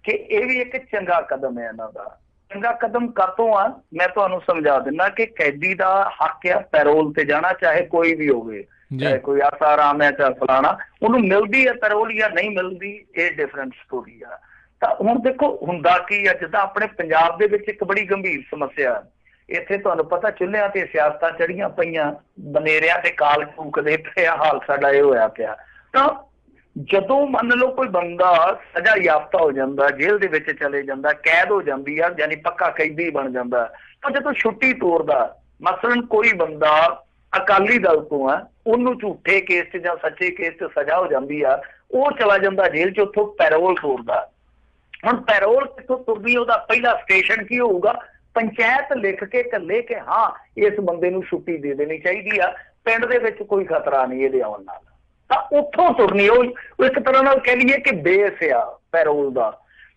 A: ਕਿ ਇਹ ਵੀ ਇੱਕ ਚੰਗਾ ਕਦਮ ਹੈ ਇਹਨਾਂ ਦਾ। ਚੰਗਾ ਕਦਮ ਕਾਤੋਂ ਆ, ਮੈਂ ਤੁਹਾਨੂੰ ਸਮਝਾ ਦਿੰਦਾ ਕਿ ਕੈਦੀ ਦਾ ਹੱਕ ਆ ਪੈਰੋਲ ਤੇ ਜਾਣਾ, ਚਾਹੇ ਕੋਈ ਵੀ ਹੋਵੇ, ਚਾਹੇ ਕੋਈ ਆਸਾਰਾਮ ਹੈ ਚਾਹੇ ਫਲਾਣਾ, ਉਹਨੂੰ ਮਿਲਦੀ ਹੈ ਪੈਰੋਲ ਜਾਂ ਨਹੀਂ ਮਿਲਦੀ, ਇਹ ਡਿਫਰੈਂਟ ਸਟੋਰੀ ਆ। ਤਾਂ ਹੁਣ ਦੇਖੋ ਹੁੰਦਾ ਕੀ ਆ, ਜਿੱਦਾਂ ਆਪਣੇ ਪੰਜਾਬ ਦੇ ਵਿੱਚ ਇੱਕ ਬੜੀ ਗੰਭੀਰ ਸਮੱਸਿਆ, ਇੱਥੇ ਤੁਹਾਨੂੰ ਪਤਾ ਚੁੱਲ੍ਹਿਆਂ ਤੇ ਸਿਆਸਤਾਂ ਚੜੀਆਂ ਪਈਆਂ, ਬਨੇਰਿਆਂ ਤੇ ਕਾਲ ਫੂਕਦੇ ਪਏ, ਹਾਲ ਸਾਡਾ ਇਹ ਹੋਇਆ ਪਿਆ। ਤਾਂ ਜਦੋਂ ਮੰਨ ਲਓ ਕੋਈ ਬੰਦਾ ਸਜ਼ਾ ਯਾਫਤਾ ਹੋ ਜਾਂਦਾ, ਜੇਲ੍ਹ ਦੇ ਵਿੱਚ ਚਲੇ ਜਾਂਦਾ, ਕੈਦ ਹੋ ਜਾਂਦੀ ਆ, ਯਾਨੀ ਪੱਕਾ ਕੈਦੀ ਬਣ ਜਾਂਦਾ, ਤਾਂ ਜਦੋਂ ਛੁੱਟੀ ਤੋਰਦਾ, ਮਸਲਨ ਕੋਈ ਬੰਦਾ ਅਕਾਲੀ ਦਲ ਤੋਂ ਆ, ਉਹਨੂੰ ਝੂਠੇ ਕੇਸ 'ਚ ਜਾਂ ਸੱਚੇ ਕੇਸ 'ਚ ਸਜ਼ਾ ਹੋ ਜਾਂਦੀ ਆ, ਉਹ ਚਲਾ ਜਾਂਦਾ ਜੇਲ੍ਹ 'ਚ, ਉੱਥੋਂ ਪੈਰੋਲ ਤੋਰਦਾ। ਹੁਣ ਪੈਰੋਲ ਕਿੱਥੋਂ ਤੁਰਦੀ, ਉਹਦਾ ਪਹਿਲਾ ਸਟੇਸ਼ਨ ਕੀ ਹੋਊਗਾ? ਪੰਚਾਇਤ ਲਿਖ ਕੇ ਘੱਲੇ ਕਿ ਹਾਂ ਇਸ ਬੰਦੇ ਨੂੰ ਛੁੱਟੀ ਦੇ ਦੇਣੀ ਚਾਹੀਦੀ ਆ, ਪਿੰਡ ਦੇ ਵਿੱਚ ਕੋਈ ਖਤਰਾ ਨਹੀਂ ਇਹਦੇ ਆਉਣ ਨਾਲ। ਤਾਂ ਉੱਥੋਂ ਤੁਰਨੀ ਉਹ ਇੱਕ ਤਰ੍ਹਾਂ ਨਾਲ ਕਹਿ ਲਈਏ ਕਿ ਬੇਸ ਆ ਪੈਰੋਲ ਦਾ।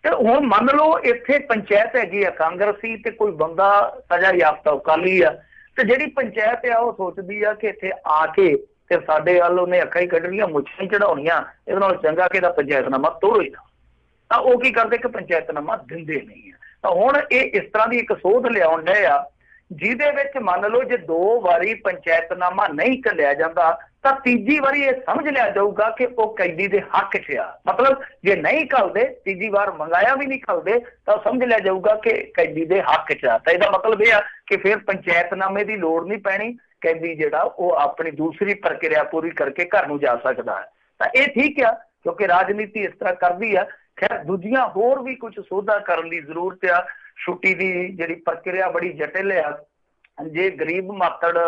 A: ਤੇ ਹੁਣ ਮੰਨ ਲਓ ਇੱਥੇ ਪੰਚਾਇਤ ਹੈਗੀ ਆ ਕਾਂਗਰਸੀ ਤੇ ਕੋਈ ਬੰਦਾ ਸਜ਼ਾ ਯਾਫਤਾ ਅਕਾਲੀ ਆ, ਤੇ ਜਿਹੜੀ ਪੰਚਾਇਤ ਆ ਉਹ ਸੋਚਦੀ ਆ ਕਿ ਇੱਥੇ ਆ ਕੇ ਤੇ ਸਾਡੇ ਵੱਲ ਉਹਨੇ ਅੱਖਾਂ ਹੀ ਕੱਢਣੀਆਂ, ਮੁੱਛਾਂ ਹੀ ਚੜਾਉਣੀਆਂ, ਇਹਦੇ ਨਾਲ ਚੰਗਾ ਕਿ ਇਹਦਾ ਪੰਚਾਇਤਨਾਮਾ ਤੋੜੋ ਹੀ ਨਾ। ਤਾਂ ਉਹ ਕੀ ਕਰਦੇ ਕਿ ਪੰਚਾਇਤਨਾਮਾ ਦਿੰਦੇ ਨਹੀਂ ਆ। ਤਾਂ ਹੁਣ ਇਹ ਇਸ ਤਰ੍ਹਾਂ ਦੀ ਇੱਕ ਸੋਧ ਲਿਆਉਣ ਡਏ ਆ ਜਿਹਦੇ ਵਿੱਚ ਮੰਨ ਲਓ ਜੇ 2 ਵਾਰੀ ਪੰਚਾਇਤਨਾਮਾ ਨਹੀਂ ਘੱਲਿਆ ਜਾਂਦਾ ਤਾਂ ਤੀਜੀ ਵਾਰੀ ਇਹ ਸਮਝ ਲਿਆ ਜਾਊਗਾ ਕਿ ਉਹ ਕੈਦੀ ਦੇ ਹੱਕ 'ਚ ਆ। ਮਤਲਬ ਜੇ ਨਹੀਂ ਘੱਲਦੇ, ਤੀਜੀ ਵਾਰ ਮੰਗਾਇਆ ਵੀ ਨਹੀਂ ਘੱਲਦੇ, ਤਾਂ ਸਮਝ ਲਿਆ ਜਾਊਗਾ ਕਿ ਕੈਦੀ ਦੇ ਹੱਕ 'ਚ ਆ। ਤਾਂ ਇਹਦਾ ਮਤਲਬ ਇਹ ਆ ਕਿ ਫਿਰ ਪੰਚਾਇਤਨਾਮੇ ਦੀ ਲੋੜ ਨਹੀਂ ਪੈਣੀ, ਕੈਦੀ ਜਿਹੜਾ ਉਹ ਆਪਣੀ ਦੂਸਰੀ ਪ੍ਰਕਿਰਿਆ ਪੂਰੀ ਕਰਕੇ ਘਰ ਨੂੰ ਜਾ ਸਕਦਾ ਹੈ। ਤਾਂ ਇਹ ਠੀਕ ਆ ਕਿਉਂਕਿ ਰਾਜਨੀਤੀ ਇਸ ਤਰ੍ਹਾਂ ਕਰਦੀ ਆ। ਖੈਰ ਦੂਜੀਆਂ ਹੋਰ ਵੀ ਕੁਝ ਸੋਧਾਂ ਕਰਨ ਦੀ ਜ਼ਰੂਰਤ ਆ। ਛੁੱਟੀ ਦੀ ਜਿਹੜੀ ਪ੍ਰਕਿਰਿਆ ਬੜੀ ਜਟਿਲ ਆ। ਜੇ ਗਰੀਬ ਮਾਤੜ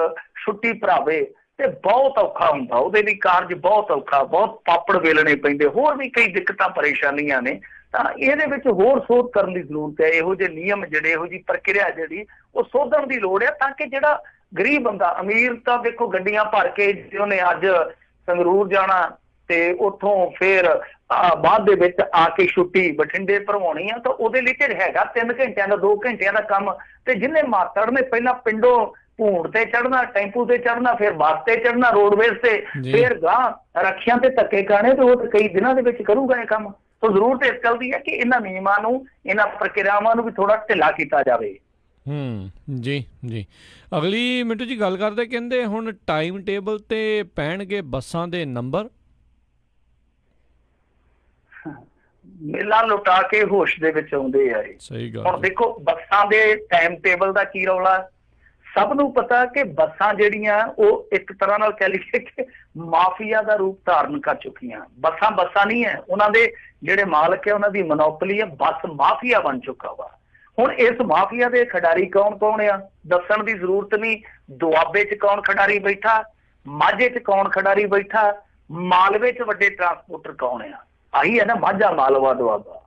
A: ਛੁੱਟੀ ਭਰਾਵੇ ਤੇ ਬਹੁਤ ਔਖਾ ਹੁੰਦਾ, ਉਹਦੇ ਲਈ ਕਾਰਜ ਬਹੁਤ ਔਖਾ, ਬਹੁਤ ਪਾਪੜ ਵੇਲਣੇ ਪੈਂਦੇ, ਹੋਰ ਵੀ ਕਈ ਦਿੱਕਤਾਂ ਪਰੇਸ਼ਾਨੀਆਂ ਨੇ। ਤਾਂ ਇਹਦੇ ਵਿੱਚ ਹੋਰ ਸੋਧ ਕਰਨ ਦੀ ਜ਼ਰੂਰਤ ਹੈ। ਇਹੋ ਜਿਹੇ ਨਿਯਮ ਜਿਹੜੇ, ਇਹੋ ਜਿਹੀ ਪ੍ਰਕਿਰਿਆ ਜਿਹੜੀ ਉਹ ਸੋਧਣ ਦੀ ਲੋੜ ਹੈ ਤਾਂ ਕਿ ਜਿਹੜਾ ਗਰੀਬ ਬੰਦਾ, ਅਮੀਰ ਤਾਂ ਦੇਖੋ ਗੱਡੀਆਂ ਭਰ ਕੇ ਉਹਨੇ ਅੱਜ ਸੰਗਰੂਰ ਜਾਣਾ ਤੇ ਉੱਥੋਂ ਫਿਰ ਬਾਅਦ ਦੇ ਵਿੱਚ ਆ ਕੇ ਛੁੱਟੀ ਬਠਿੰਡੇ ਭਰਵਾਉਣੀ ਆ, ਤਾਂ ਉਹਦੇ ਲਈ ਤੇ ਹੈਗਾ 3 ਘੰਟਿਆਂ ਦਾ 2 ਘੰਟਿਆਂ ਦਾ ਕੰਮ। ਤੇ ਜਿਹਨੇ ਮਾਤੜ ਨੇ ਪਹਿਲਾਂ ਪਿੰਡੋਂ ਭੂੰਡ ਤੇ ਚੜ੍ਹਨਾ, ਟੈਂਪੂ ਤੇ ਚੜ੍ਹਨਾ, ਫਿਰ ਬੱਸ ਤੇ ਚੜ੍ਹਨਾ, ਰੋਡਵੇਜ਼ ਤੇ, ਫਿਰ ਗਾਂ ਰਕਸ਼ਿਆਂ ਤੇ ਧੱਕੇ ਖਾਣੇ, ਤੇ ਉਹ ਕਈ ਦਿਨਾਂ ਦੇ ਵਿੱਚ ਕਰੂਗਾ ਇਹ ਕੰਮ। ਤਾਂ ਜ਼ਰੂਰਤ ਇਸ ਗੱਲ ਦੀ ਹੈ ਕਿ ਇਹਨਾਂ ਨਿਯਮਾਂ ਨੂੰ, ਇਹਨਾਂ ਪ੍ਰਕਿਰਿਆਵਾਂ ਨੂੰ ਵੀ ਥੋੜਾ ਢਿੱਲਾ ਕੀਤਾ ਜਾਵੇ।
B: ਜੀ ਜੀ। ਅਗਲੀ ਮਿੰਟੂ ਜੀ ਗੱਲ ਕਰਦੇ, ਕਹਿੰਦੇ ਹੁਣ ਟਾਈਮ ਟੇਬਲ ਤੇ ਪੈਣਗੇ ਬੱਸਾਂ ਦੇ ਨੰਬਰ।
A: ਮੇਲਾ ਲੁਟਾ ਕੇ ਹੋਸ਼ ਦੇ ਵਿੱਚ ਆਉਂਦੇ ਆ।
B: ਸਹੀ ਗੱਲ।
A: ਹੁਣ ਦੇਖੋ ਬੱਸਾਂ ਦੇ ਟਾਈਮ ਟੇਬਲ ਦਾ ਕੀ ਰੌਲਾ। ਸਭ ਨੂੰ ਪਤਾ ਕਿ ਬੱਸਾਂ ਜਿਹੜੀਆਂ ਉਹ ਇੱਕ ਤਰ੍ਹਾਂ ਨਾਲ ਕਹਿ ਲਈਏ ਕਿ ਮਾਫੀਆ ਦਾ ਰੂਪ ਧਾਰਨ ਕਰ ਚੁੱਕੀਆਂ। ਬੱਸਾਂ ਨਹੀਂ ਹੈ, ਉਹਨਾਂ ਦੇ ਜਿਹੜੇ ਮਾਲਕ ਹੈ ਉਹਨਾਂ ਦੀ ਮੋਨੋਪੋਲੀ ਹੈ। ਬੱਸ ਮਾਫੀਆ ਬਣ ਚੁੱਕਾ ਵਾ। ਹੁਣ ਇਸ ਮਾਫੀਆ ਦੇ ਖਿਡਾਰੀ ਕੌਣ ਆ ਦੱਸਣ ਦੀ ਜ਼ਰੂਰਤ ਨਹੀਂ। ਦੁਆਬੇ 'ਚ ਕੌਣ ਖਿਡਾਰੀ ਬੈਠਾ, ਮਾਝੇ 'ਚ ਕੌਣ ਖਿਡਾਰੀ ਬੈਠਾ, ਮਾਲਵੇ 'ਚ ਵੱਡੇ ਟਰਾਂਸਪੋਰਟਰ ਕੌਣ ਆ। ਆਹੀ ਹੈ ਨਾ, ਮਾਝਾ, ਮਾਲਵਾ, ਦੁਆਬਾ।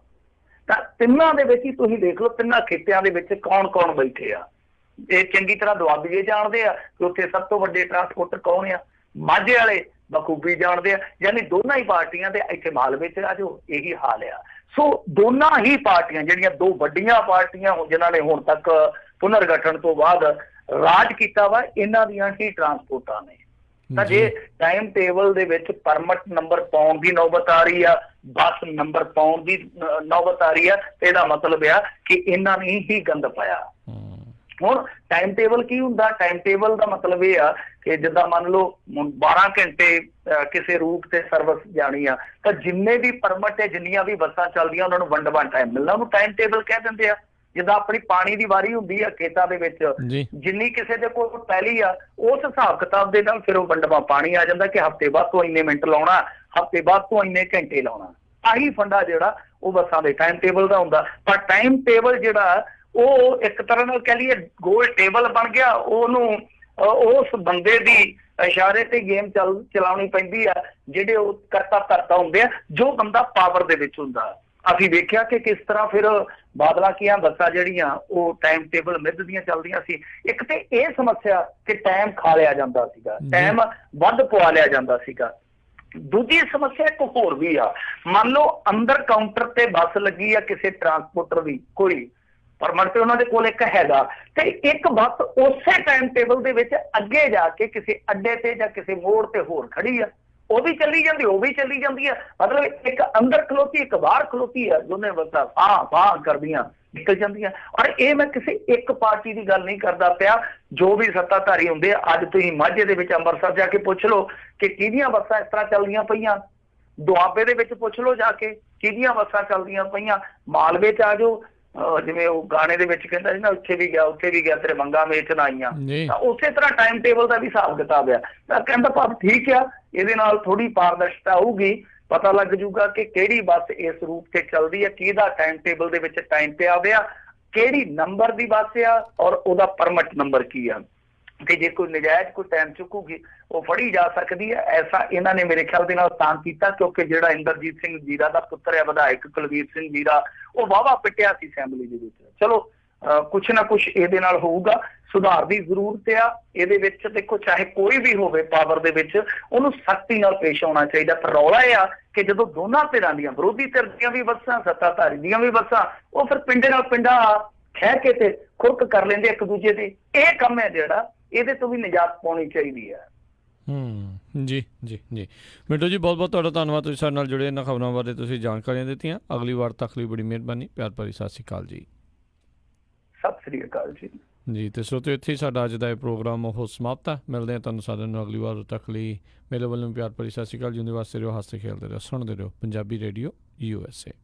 A: ਤਾਂ ਤਿੰਨਾਂ ਦੇ ਵਿੱਚ ਹੀ ਤੁਸੀਂ ਦੇਖ ਲਓ, ਤਿੰਨਾਂ ਖਿੱਤਿਆਂ ਦੇ ਵਿੱਚ ਕੌਣ ਬੈਠੇ ਆ। ਇਹ ਚੰਗੀ ਤਰ੍ਹਾਂ ਦੁਆਬੀਏ ਜਾਣਦੇ ਆ ਕਿ ਉੱਥੇ ਸਭ ਤੋਂ ਵੱਡੇ ਟਰਾਂਸਪੋਰਟਰ ਕੌਣ ਆ। ਮਾਝੇ ਵਾਲੇ ਬਖੂਬੀ ਜਾਣਦੇ ਆ। ਯਾਨੀ ਦੋਨਾਂ ਹੀ ਪਾਰਟੀਆਂ ਦੇ ਇੱਥੇ ਮਾਲਵੇ 'ਚ ਆ ਜੋ ਇਹੀ ਹਾਲ ਆ। ਸੋ ਦੋਨਾਂ ਹੀ ਪਾਰਟੀਆਂ ਜਿਹੜੀਆਂ 2 ਵੱਡੀਆਂ ਪਾਰਟੀਆਂ ਜਿਨ੍ਹਾਂ ਨੇ ਹੁਣ ਤੱਕ ਪੁਨਰਗਠਨ ਤੋਂ ਬਾਅਦ ਰਾਜ ਕੀਤਾ ਵਾ, ਇਹਨਾਂ ਦੀਆਂ ਹੀ ਟਰਾਂਸਪੋਰਟਾਂ ਨੇ। ਤਾਂ ਜੇ ਟਾਈਮ ਟੇਬਲ ਦੇ ਵਿੱਚ ਪਰਮਿਟ ਨੰਬਰ ਪਾਉਣ ਦੀ ਨੌਬਤ ਆ ਰਹੀ ਆ, ਬੱਸ ਨੰਬਰ ਪਾਉਣ ਦੀ ਨੌਬਤ ਆ ਰਹੀ ਆ, ਇਹਦਾ ਮਤਲਬ ਆ ਕਿ ਇਹਨਾਂ ਨੇ ਹੀ ਗੰਦ ਪਾਇਆ। ਹੁਣ ਟਾਈਮ ਟੇਬਲ ਕੀ ਹੁੰਦਾ? ਟਾਈਮ ਟੇਬਲ ਦਾ ਮਤਲਬ ਇਹ ਆ ਕਿ ਜਿੱਦਾਂ ਮੰਨ ਲਓ 12 ਘੰਟੇ ਕਿਸੇ ਰੂਟ ਤੇ ਸਰਵਿਸ ਜਾਣੀ ਆ, ਤਾਂ ਜਿੰਨੇ ਵੀ ਪਰਮਿਟ ਹੈ, ਜਿੰਨੀਆਂ ਵੀ ਬੱਸਾਂ ਚੱਲਦੀਆਂ, ਉਹਨਾਂ ਨੂੰ ਵੰਡ-ਵੰਡ ਟਾਈਮ ਮਿਲਣਾ, ਉਹਨੂੰ ਟਾਈਮ ਟੇਬਲ ਕਹਿ ਦਿੰਦੇ ਆ। ਜਿੱਦਾਂ ਆਪਣੀ ਪਾਣੀ ਦੀ ਵਾਰੀ ਹੁੰਦੀ ਆ ਖੇਤਾਂ ਦੇ ਵਿੱਚ, ਜਿੰਨੀ ਕਿਸੇ ਦੇ ਕੋਲ ਪਹਿਲੀ ਆ, ਉਸ ਹਿਸਾਬ ਕਿਤਾਬ ਦੇ ਨਾਲ ਫਿਰ ਉਹ ਵੰਡਵਾ ਪਾਣੀ ਆ ਜਾਂਦਾ ਕਿ ਹਫ਼ਤੇ ਬਾਅਦ ਤੋਂ ਇੰਨੇ ਮਿੰਟ ਲਾਉਣਾ, ਹਫ਼ਤੇ ਬਾਅਦ ਤੋਂ ਇੰਨੇ ਘੰਟੇ ਲਾਉਣਾ। ਆਹੀ ਫੰਡਾ ਜਿਹੜਾ ਉਹ ਬੱਸਾਂ ਦੇ ਟਾਈਮ ਟੇਬਲ ਦਾ ਹੁੰਦਾ। ਪਰ ਟਾਈਮ ਟੇਬਲ ਜਿਹੜਾ ਉਹ ਇੱਕ ਤਰ੍ਹਾਂ ਨਾਲ ਕਹਿ ਲਈਏ ਗੋਲ ਟੇਬਲ ਬਣ ਗਿਆ। ਉਹਨੂੰ ਉਸ ਬੰਦੇ ਦੀ ਇਸ਼ਾਰੇ ਤੇ ਗੇਮ ਚਲਾਉਣੀ ਪੈਂਦੀ ਆ, ਜਿਹੜੇ ਉਹ ਕਰਤਾ ਹੁੰਦੇ ਆ, ਜੋ ਬੰਦਾ ਪਾਵਰ ਦੇ ਵਿੱਚ ਹੁੰਦਾ। ਅਸੀਂ ਦੇਖਿਆ ਕਿ ਕਿਸ ਤਰ੍ਹਾਂ ਫਿਰ ਬਾਦਲਾਂ ਕੀਆਂ ਬੱਸਾਂ ਜਿਹੜੀਆਂ ਉਹ ਟਾਈਮ ਟੇਬਲ ਮਿੱਧ ਦੀਆਂ ਚੱਲਦੀਆਂ ਸੀ। ਇੱਕ ਤੇ ਇਹ ਸਮੱਸਿਆ ਕਿ ਟਾਈਮ ਖਾ ਲਿਆ ਜਾਂਦਾ ਸੀਗਾ, ਟਾਈਮ ਵੱਧ ਪਵਾ ਲਿਆ ਜਾਂਦਾ ਸੀਗਾ। ਦੂਜੀ ਸਮੱਸਿਆ ਇੱਕ ਹੋਰ ਵੀ ਆ। ਮੰਨ ਲਓ ਅੰਦਰ ਕਾਊਂਟਰ ਤੇ ਬੱਸ ਲੱਗੀ ਆ ਕਿਸੇ ਟਰਾਂਸਪੋਰਟਰ ਦੀ, ਕੋਈ ਪਰਮਿਟ ਤੇ ਉਹਨਾਂ ਦੇ ਕੋਲ ਇੱਕ ਹੈਗਾ, ਤੇ ਇੱਕ ਬੱਸ ਉਸੇ ਟਾਈਮ ਟੇਬਲ ਦੇ ਵਿੱਚ ਅੱਗੇ ਜਾ ਕੇ ਕਿਸੇ ਅੱਡੇ ਤੇ ਜਾਂ ਕਿਸੇ ਮੋੜ ਤੇ ਹੋਰ ਖੜੀ ਆ, ਉਹ ਵੀ ਚੱਲੀ ਜਾਂਦੀ ਆ। ਮਤਲਬ ਇੱਕ ਅੰਦਰ ਖਲੋਤੀ, ਇੱਕ ਬਾਹਰ ਖਲੋਤੀ ਆ, ਦੋਨੇ ਬੱਸਾਂ ਬਾਹ ਕਰਦੀਆਂ ਨਿਕਲ ਜਾਂਦੀਆਂ। ਔਰ ਇਹ ਮੈਂ ਕਿਸੇ ਇੱਕ ਪਾਰਟੀ ਦੀ ਗੱਲ ਨਹੀਂ ਕਰਦਾ ਪਿਆ, ਜੋ ਵੀ ਸੱਤਾਧਾਰੀ ਹੁੰਦੇ ਆ। ਅੱਜ ਤੁਸੀਂ ਮਾਝੇ ਦੇ ਵਿੱਚ ਅੰਮ੍ਰਿਤਸਰ ਜਾ ਕੇ ਪੁੱਛ ਲਓ ਕਿ ਕਿਹਦੀਆਂ ਬੱਸਾਂ ਇਸ ਤਰ੍ਹਾਂ ਚੱਲਦੀਆਂ ਪਈਆਂ। ਦੁਆਬੇ ਦੇ ਵਿੱਚ ਪੁੱਛ ਲਓ ਜਾ ਕੇ ਕਿਹਦੀਆਂ ਬੱਸਾਂ ਚੱਲਦੀਆਂ ਪਈਆਂ। ਮਾਲਵੇ 'ਚ ਆ ਜਾਓ, ਜਿਵੇਂ ਉਹ ਗਾਣੇ ਦੇ ਵਿੱਚ ਕਹਿੰਦਾ ਸੀ ਨਾ, ਉੱਥੇ ਵੀ ਗਿਆ ਤੇਰੇ ਮੰਗਾ ਵੇਚਣ ਆਈਆਂ। ਤਾਂ ਉਸੇ ਤਰ੍ਹਾਂ ਟਾਈਮ ਟੇਬਲ ਦਾ ਵੀ ਹਿਸਾਬ ਕਿਤਾਬ ਆ। ਤਾਂ ਕਹਿੰਦਾ ਭਾਵ ਠੀਕ ਆ, ਇਹਦੇ ਨਾਲ ਥੋੜੀ ਪਾਰਦਰਸ਼ਤਾ ਆਊਗੀ, ਪਤਾ ਲੱਗ ਜੂਗਾ ਕਿ ਕਿਹੜੀ ਬੱਸ ਇਸ ਰੂਟ ਤੇ ਚੱਲਦੀ ਆ, ਕਿਹਦਾ ਟਾਈਮ ਟੇਬਲ ਦੇ ਵਿੱਚ ਟਾਈਮ ਪਿਆ ਹੋਇਆ, ਕਿਹੜੀ ਨੰਬਰ ਦੀ ਬੱਸ ਆ ਔਰ ਉਹਦਾ ਪਰਮਿਟ ਨੰਬਰ ਕੀ ਆ। ਕਿ ਜੇ ਕੋਈ ਨਜਾਇਜ਼ ਕੋਈ ਟਾਈਮ ਚੁੱਕੂਗੀ ਉਹ ਫੜੀ ਜਾ ਸਕਦੀ ਹੈ। ਐਸਾ ਇਹਨਾਂ ਨੇ ਮੇਰੇ ਖਿਆਲ ਦੇ ਨਾਲ ਤਾਂ ਕੀਤਾ ਕਿਉਂਕਿ ਜਿਹੜਾ ਇੰਦਰਜੀਤ ਸਿੰਘ ਜੀਰਾ ਦਾ ਪੁੱਤਰ ਹੈ ਵਿਧਾਇਕ ਕੁਲਵੀਰ ਸਿੰਘ ਜੀਰਾ, ਉਹ ਵਾਹਵਾ ਪਿੱਟਿਆ ਸੀ ਅਸੈਂਬਲੀ ਦੇ ਵਿੱਚ। ਚਲੋ ਕੁਛ ਨਾ ਕੁਛ ਇਹਦੇ ਨਾਲ ਹੋਊਗਾ, ਸੁਧਾਰ ਦੀ ਜ਼ਰੂਰਤ ਆ ਇਹਦੇ ਵਿੱਚ। ਦੇਖੋ ਚਾਹੇ ਕੋਈ ਵੀ ਹੋਵੇ ਪਾਵਰ ਦੇ ਵਿੱਚ, ਉਹਨੂੰ ਸਖਤੀ ਨਾਲ ਪੇਸ਼ ਆਉਣਾ ਚਾਹੀਦਾ। ਪਰ ਰੌਲਾ ਇਹ ਆ ਕਿ ਜਦੋਂ ਦੋਨਾਂ ਧਿਰਾਂ ਦੀਆਂ, ਵਿਰੋਧੀ ਧਿਰ ਦੀਆਂ ਵੀ ਬੱਸਾਂ, ਸੱਤਾਧਾਰੀ ਦੀਆਂ ਵੀ ਬੱਸਾਂ, ਉਹ ਫਿਰ ਪਿੰਡੇ ਨਾਲ ਪਿੰਡਾ ਖਹਿ ਕੇ ਤੇ ਖੁਰਕ ਕਰ ਲੈਂਦੇ ਇੱਕ ਦੂਜੇ ਦੇ। ਇਹ ਕੰਮ ਹੈ ਜਿਹੜਾ, ਇਹਦੇ ਤੋਂ ਵੀ ਨਿਜਾਤ ਪਾਉਣੀ ਚਾਹੀਦੀ ਹੈ।
B: ਜੀ ਜੀ ਜੀ ਮਿੰਟੂ ਜੀ ਬਹੁਤ ਬਹੁਤ ਤੁਹਾਡਾ ਧੰਨਵਾਦ, ਤੁਸੀਂ ਸਾਡੇ ਨਾਲ ਜੁੜੇ, ਇਹਨਾਂ ਖਬਰਾਂ ਬਾਰੇ ਤੁਸੀਂ ਜਾਣਕਾਰੀਆਂ ਦਿੱਤੀਆਂ। ਅਗਲੀ ਵਾਰ ਤੱਕ ਲਈ ਬੜੀ ਮਿਹਰਬਾਨੀ, ਪਿਆਰ ਭਰੀ ਸਤਿ ਸ਼੍ਰੀ ਅਕਾਲ ਜੀ।
A: ਸਤਿ ਸ੍ਰੀ ਅਕਾਲ ਜੀ।
B: ਜੀ ਤੇ ਸਰੋਤਿਓ, ਇੱਥੇ ਹੀ ਸਾਡਾ ਅੱਜ ਦਾ ਇਹ ਪ੍ਰੋਗਰਾਮ ਉਹ ਸਮਾਪਤ ਹੈ। ਮਿਲਦੇ ਹਾਂ ਤੁਹਾਨੂੰ ਸਾਰਿਆਂ ਨੂੰ ਅਗਲੀ ਵਾਰ ਤੱਕ ਲਈ। ਮੇਰੇ ਵੱਲੋਂ ਪਿਆਰ ਭਰੀ ਸਤਿ ਸ਼੍ਰੀ ਅਕਾਲ। ਜਿਉਂਦੇ ਵਾਸਤੇ ਰਹੋ, ਹੱਸਦੇ ਖੇਡਦੇ ਰਹੋ, ਸੁਣਦੇ ਰਹੋ ਪੰਜਾਬੀ ਰੇਡੀਓ USA।